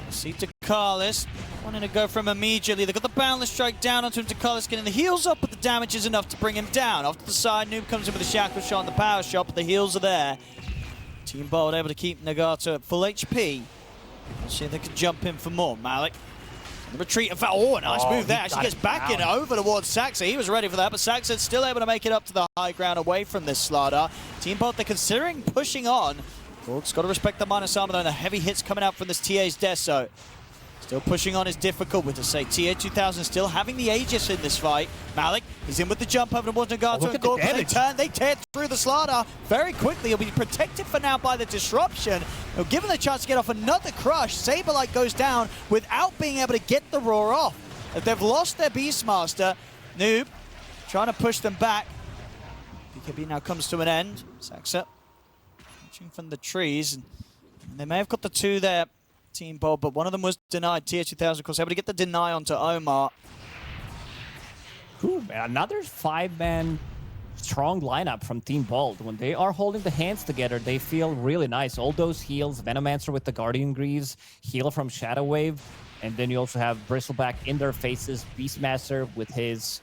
See Takalis wanting to go for him immediately. They've got the Boundless Strike down onto him. Takalis getting the heals up, but the damage is enough to bring him down. Off to the side, Noob comes in with a Shackle Shot and the Power Shot, but the heals are there. Team Bold able to keep Nagato at full HP. Let's see if they can jump in for more. Malik. The retreat. Oh, nice move there. She gets back in over towards Saxa. He was ready for that, but Saxa's still able to make it up to the high ground away from this Slardar. Team Bolt, they're considering pushing on. Gorg's got to respect the minus armor though, and the heavy hits coming out from this TA's Deso. Still pushing on is difficult with, to say, TA2000 still having the Aegis in this fight. Malik is in with the jump over towards Nagato and Gorg. They tear through the Slardar very quickly. He'll be protected for now by the disruption. Now, given the chance to get off another crush, Saberlight goes down without being able to get the roar off. If they've lost their Beastmaster, Noob trying to push them back. BKB now comes to an end. Saxa watching from the trees. And they may have got the 2 there, Team Bob, but one of them was denied. TI2000, of course, able to get the deny onto Omar. Ooh, man, another 5-man strong lineup from Team Bold. When they are holding the hands together, they feel really nice. All those heals, Venomancer with the Guardian Greaves, heal from Shadow Wave, and then you also have Bristleback in their faces, Beastmaster with his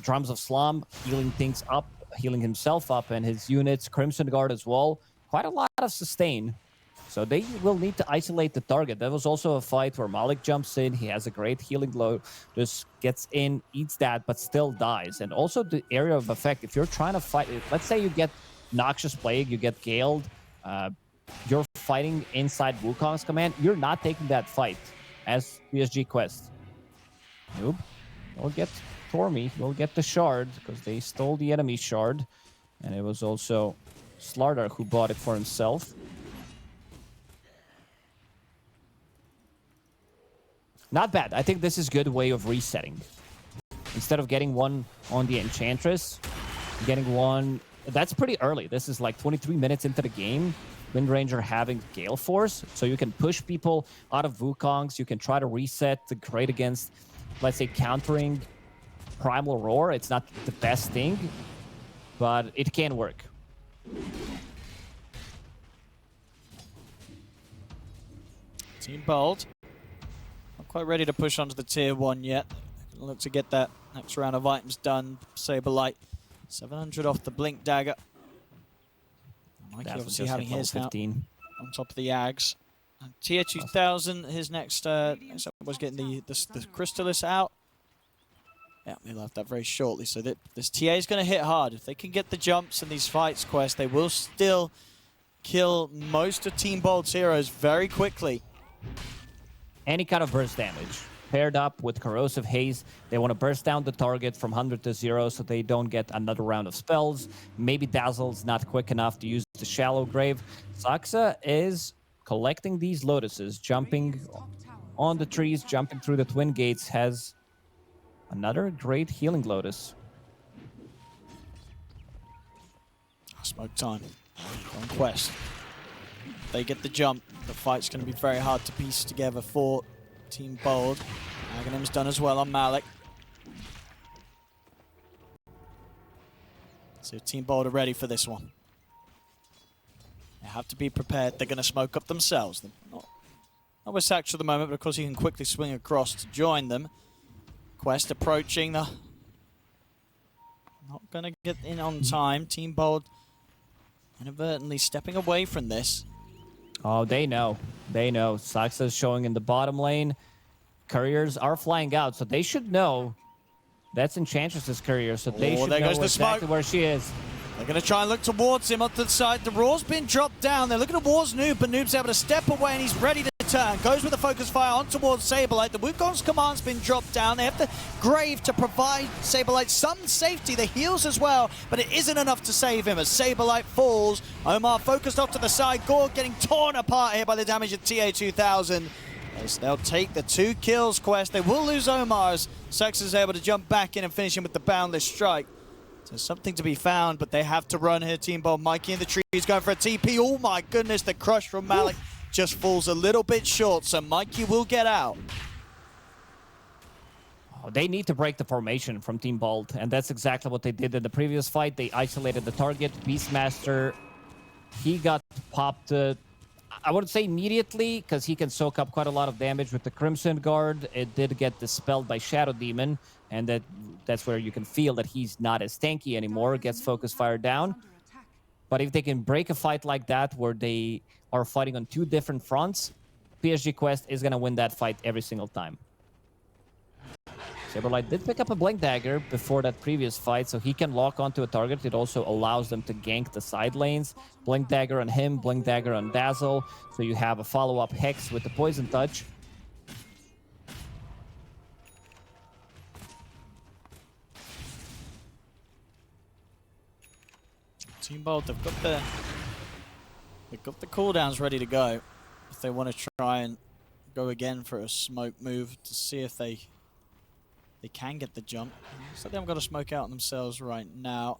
Drums of Slum, healing things up, healing himself up, and his units, Crimson Guard as well. Quite a lot of sustain. So they will need to isolate the target. That was also a fight where Malik jumps in. He has a great healing glow. Just gets in, eats that, but still dies. And also the area of effect. If you're trying to fight, let's say you get Noxious Plague, you get Galed, you're fighting inside Wukong's command, you're not taking that fight as PSG Quest. Noob will get Tormy, will get the shard because they stole the enemy shard. And it was also Slardar who bought it for himself. Not bad. I think this is a good way of resetting. Instead of getting one on the Enchantress, getting one... That's pretty early. This is like 23 minutes into the game. Windranger having Gale Force, so you can push people out of Wukongs. You can try to reset the great against, let's say, countering Primal Roar. It's not the best thing, but it can work. Team Bold. Not quite ready to push onto the tier 1 yet. Look to get that next round of items done. Saberlight, 700 off the Blink Dagger. Mikey obviously having his 15 now on top of the Ags. And TI13, his next was getting the Crystallis out. Yeah, he'll have that very shortly. So this TA is going to hit hard. If they can get the jumps in these fights, Quest, they will still kill most of Team Bold's heroes very quickly. Any kind of burst damage. Paired up with Corrosive Haze, they want to burst down the target from 100 to 0 so they don't get another round of spells. Maybe Dazzle's not quick enough to use the Shallow Grave. Saxa is collecting these Lotuses, jumping on the trees, jumping through the Twin Gates, has another great healing Lotus. Smoke time on Quest. They get the jump. The fight's going to be very hard to piece together for Team Bold. Aghanim's done as well on Malik. So Team Bold are ready for this one. They have to be prepared. They're going to smoke up themselves. They're not with Sax at the moment, but of course he can quickly swing across to join them. Quest approaching. Not going to get in on time. Team Bold inadvertently stepping away from this. Oh, they know. They know. Saxa's showing in the bottom lane. Couriers are flying out, so they should know. That's Enchantress's courier, so they should know exactly where she is. They're going to try and look towards him onto the side. The Roar's been dropped down. They're looking towards Noob, but Noob's able to step away and he's ready to turn. Goes with a focus fire on towards Saberlight. The Wukong's command's been dropped down. They have the Grave to provide Saberlight some safety. The heals as well, but it isn't enough to save him as Saberlight falls. Omar focused off to the side. Gore getting torn apart here by the damage of TA2000. As they'll take the 2 kills, Quest. They will lose Omar as Sex is able to jump back in and finish him with the Boundless Strike. So something to be found, but they have to run here. Team Bold, Mikey in the trees going for a TP. Oh my goodness, the crush from Malik just falls a little bit short, so Mikey will get out. Oh, they need to break the formation from Team Bold, and that's exactly what they did in the previous fight. They isolated the target. Beastmaster, he got popped, I wouldn't say immediately, because he can soak up quite a lot of damage with the Crimson Guard. It did get dispelled by Shadow Demon, and that's where you can feel that he's not as tanky anymore, gets focus fire down. But if they can break a fight like that, where they are fighting on 2 different fronts, PSG Quest is going to win that fight every single time. Saberlight did pick up a Blink Dagger before that previous fight, so he can lock onto a target. It also allows them to gank the side lanes. Blink Dagger on him, Blink Dagger on Dazzle, so you have a follow-up Hex with the Poison Touch. Team Bold, they've got the cooldowns ready to go. If they want to try and go again for a smoke move to see if they can get the jump. So they haven't got a smoke out on themselves right now.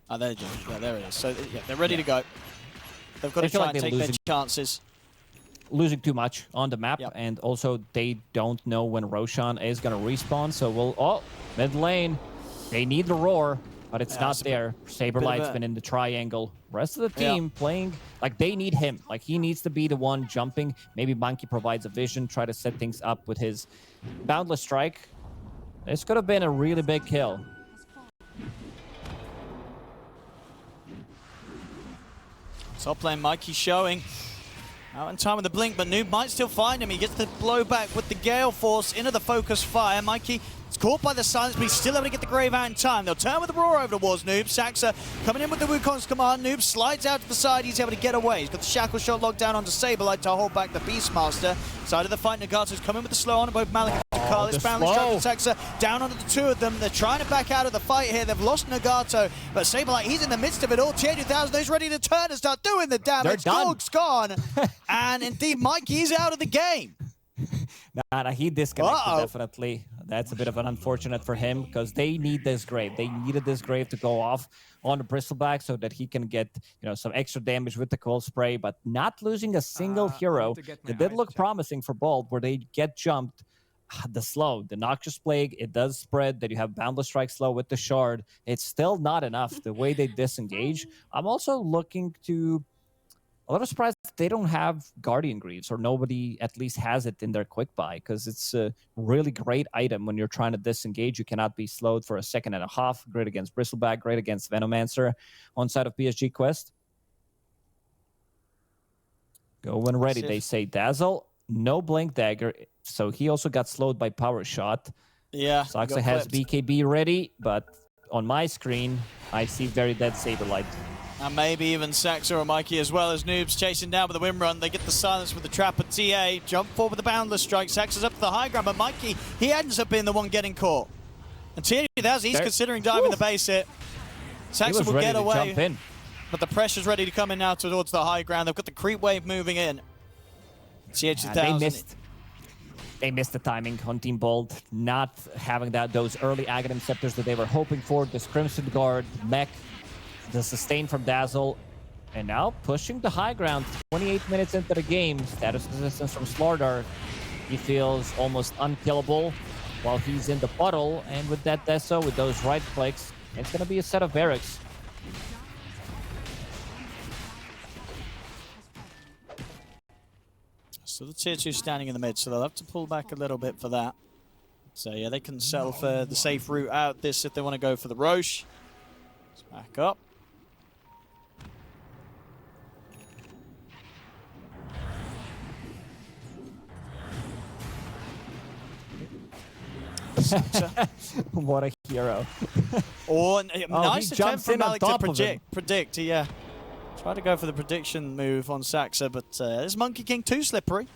Oh, there it is. Yeah, there it is. So yeah, they're ready to go. They've got to try and take their chances. Losing too much on the map, and also they don't know when Roshan is going to respawn. So oh, mid lane, they need the roar, but it's not there. Saberlight's been in the triangle. Rest of the team playing like they need him. Like he needs to be the one jumping. Maybe Monkey provides a vision, try to set things up with his Boundless Strike. This could have been a really big kill. Top lane, Mikey showing. Out in time with the blink, but Noob might still find him. He gets the blowback with the Gale Force into the focus fire. Mikey is caught by the silence, but he's still able to get the Grave out in time. They'll turn with the Roar over towards Noob. Saxa coming in with the Wukong's command. Noob slides out to the side. He's able to get away. He's got the Shackle Shot locked down onto Saberlight to hold back the Beastmaster. Side of the fight, Nagato's coming with the slow on both Malik and Carlos. Boundless Shot and Saxa down onto the two of them. They're trying to back out of the fight here. They've lost Nagato, but Saberlight, he's in the midst of it all. TI13, he's ready to turn and start doing the damage. Gorg's gone. And indeed, Mikey's out of the game. Nah, he disconnected, definitely. That's a bit of an unfortunate for him because they need this Grave. They needed this Grave to go off on the Bristleback so that he can get, you know, some extra damage with the Cold Spray, but not losing a single hero. It did look promising for Bold where they get jumped. The slow, the Noxious Plague, it does spread. That you have Boundless Strike slow with the Shard. It's still not enough the way they disengage. I'm also looking to... A little surprised they don't have Guardian Greaves, or nobody at least has it in their quick buy, because it's a really great item when you're trying to disengage. You cannot be slowed for a second and a half. Great against Bristleback, great against Venomancer on side of PSG Quest. Go when ready, they say. Dazzle, no Blink Dagger, so he also got slowed by Power Shot. Yeah. Saxa has BKB ready, but on my screen, I see very dead Saberlight. And maybe even Saxa or Mikey as well as Noob's chasing down with the Wind Run. They get the silence with the trap at TA. Jump forward with the Boundless Strike. Saxa's up to the high ground, but Mikey, he ends up being the one getting caught. And TA, he's considering diving the base hit. Saxa will get away, jump in. but the pressure's ready to come in now towards the high ground. They've got the creep wave moving in. TI13. They missed the timing on Team Bold, not having those early Aghanim Scepters that they were hoping for. This Crimson Guard, Mech, the sustain from Dazzle, and now pushing the high ground. 28 minutes into the game, status resistance from Slardar. He feels almost unkillable while he's in the puddle, and with that Deso, with those right clicks, it's going to be a set of barracks. So the tier 2 standing in the mid, so they'll have to pull back a little bit for that. So yeah, they can settle for the safe route out this if they want to go for the Roche. Let's back up. What a hero. Nice attempt from Malik to predict. Yeah. Try to go for the prediction move on Saxa, but this Monkey King too slippery.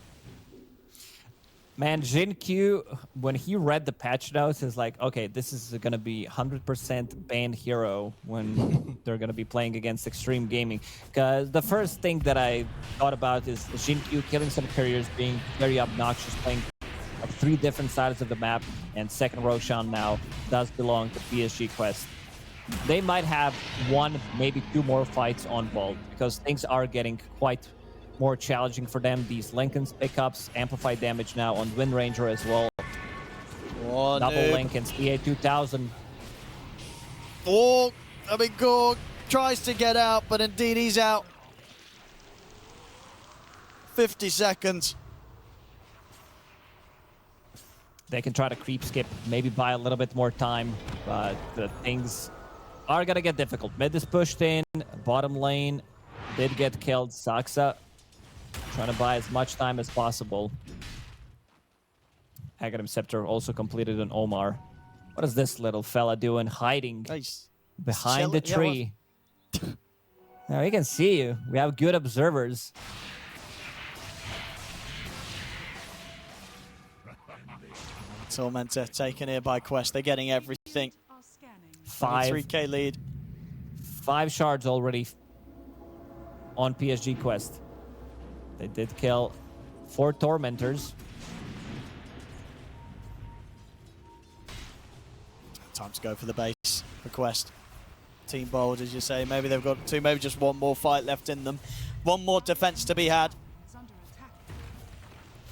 Man, Jin Q, when he read the patch notes, is like, okay, this is going to be 100% banned hero when they're going to be playing against Extreme Gaming. Because the first thing that I thought about is Jin Q killing some carriers, being very obnoxious, playing 3 different sides of the map, and second Roshan now does belong to PSG Quest. They might have 1, maybe 2 more fights on Bold, because things are getting quite more challenging for them. These Lincoln's pickups, amplified damage now on Wind Ranger as well. Double Lincoln's, TI13. Gorg tries to get out, but indeed he's out. 50 seconds. They can try to creep skip, maybe buy a little bit more time, but the things are gonna get difficult. Mid is pushed in, bottom lane did get killed. Saxa trying to buy as much time as possible. Aghanim Scepter also completed an Omar. What is this little fella doing, hiding behind the tree? Now we can see you. We have good observers. Tormentor taken here by Quest. They're getting everything. 3K lead. 5 shards already on PSG Quest. They did kill 4 Tormentors. Time to go for the base for Quest. Team Bold, as you say. Maybe they've got 2, maybe just 1 more fight left in them. 1 more defense to be had.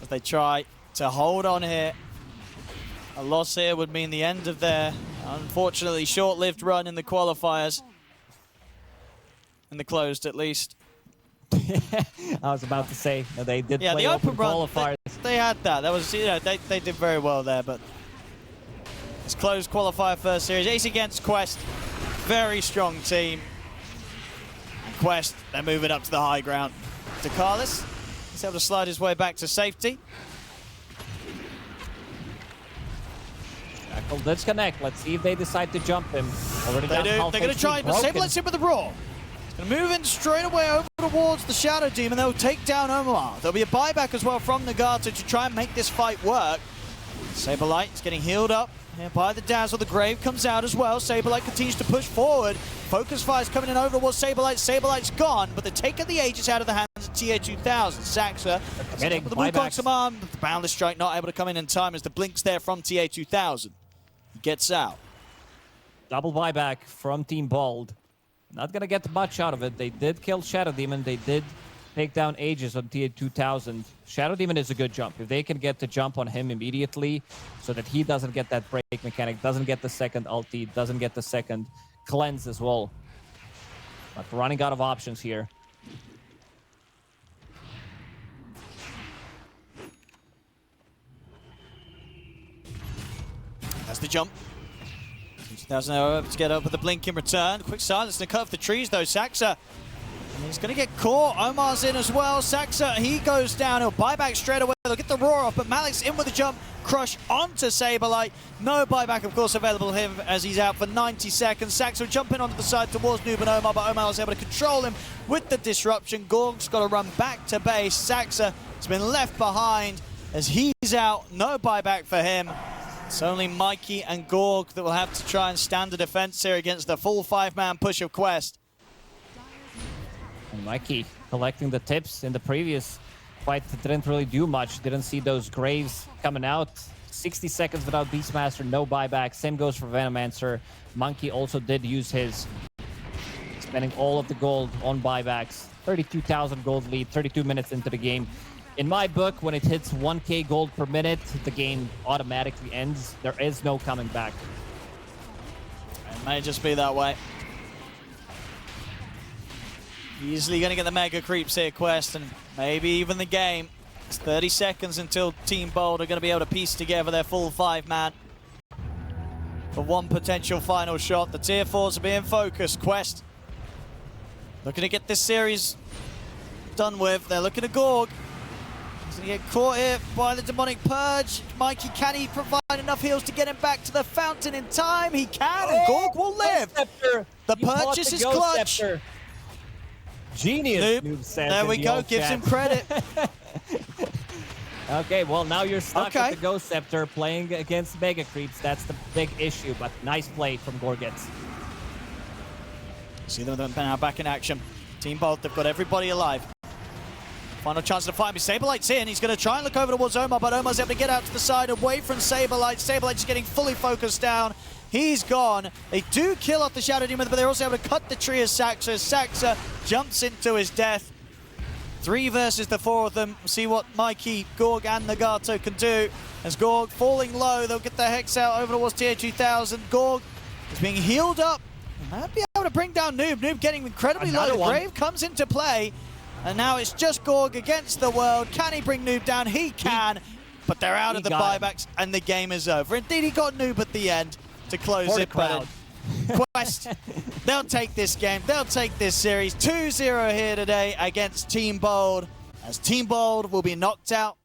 As they try to hold on here. A loss here would mean the end of their, unfortunately, short-lived run in the qualifiers. In the closed, at least. I was about to say, they did play the open run, qualifiers. They had that. That was, you know, they did very well there, but it's closed qualifier first series. Ace against Quest. Very strong team. And Quest, they're moving up to the high ground. To Carlos. able to slide his way back to safety. Shackle disconnect. Let's see if they decide to jump him. Already They down do. half They're going to HP, try, but broken. Sablelight's in with the Roar. Going to move in straight away over towards the Shadow Demon. They'll take down Omar. There'll be a buyback as well from Nagato to try and make this fight work. Saberlight is getting healed up here by the Dazzle. The Grave comes out as well. Saberlight continues to push forward. Focus Fire's coming in over towards Saberlight. Saberlight's gone, but they're taking the Aegis out of the hands of TI13. Saxa Getting with the buybacks. Wukong arm. The Boundless Strike not able to come in time as the Blink's there from TI13. He gets out. Double buyback from Team Bald. Not going to get much out of it. They did kill Shadow Demon. They did take down Aegis on TI2000. Shadow Demon is a good jump. If they can get the jump on him immediately so that he doesn't get that break mechanic, doesn't get the second ulti, doesn't get the second cleanse as well. But running out of options here. That's the jump. 2000 to get up with the blink in return. Quick silence to cut off the trees though. Saxa, and he's going to get caught. Omar's in as well. Saxa, he goes down. He'll buy back straight away. They'll get the roar off, but Malik's in with the jump. Crush onto Saberlight. No buyback, of course, available to him as he's out for 90 seconds. Saxa jumping onto the side towards Noob and Omar, but Omar was able to control him with the disruption. Gorg's got to run back to base. Saxa has been left behind as he's out. No buyback for him. It's only Mikey and Gorg that will have to try and stand a defense here against the full 5-man push of Quest. And Mikey collecting the tips in the previous fight didn't really do much. Didn't see those Graves coming out. 60 seconds without Beastmaster, no buyback. Same goes for Venomancer. Monkey also did use his, spending all of the gold on buybacks. 32,000 gold lead, 32 minutes into the game. In my book, when it hits 1k gold per minute, the game automatically ends. There is no coming back. It may just be that way. Easily going to get the mega creeps here, Quest, and maybe even the game. It's 30 seconds until Team Bold are going to be able to piece together their full 5-man for one potential final shot. The tier 4s are being focused. Quest looking to get this series done with. They're looking to Gorg. He's going to get caught here by the Demonic Purge. Mikey, can he provide enough heals to get him back to the fountain in time? He can, and Gorg will live. The purchase is clutch. Scepter. Genius move set. There we go, gives him credit. Okay, well now you're stuck with the Ghost Scepter playing against Mega Creeps. That's the big issue, but nice play from Gorgets. See them now back in action. Team Bolt, they've got everybody alive. Final chance to fight me. Saberlight's in. He's going to try and look over towards Omar, but Omar's able to get out to the side away from Saberlight. Saberlight's getting fully focused down. He's gone. They do kill off the Shadow Demon, but they're also able to cut the tree as Saxa. Saxa jumps into his death. 3 versus the 4 of them. We'll see what Mikey, Gorg, and Nagato can do. As Gorg falling low, they'll get the Hex out over towards tier 2000. Gorg is being healed up. Might be able to bring down Noob. Noob getting incredibly low. The Grave comes into play. And now it's just Gorg against the world. Can he bring Noob down? He can. But they're out of the buybacks, and the game is over. Indeed, he got Noob at the end to close it. But Quest, they'll take this game. They'll take this series. 2-0 here today against Team Bold, as Team Bold will be knocked out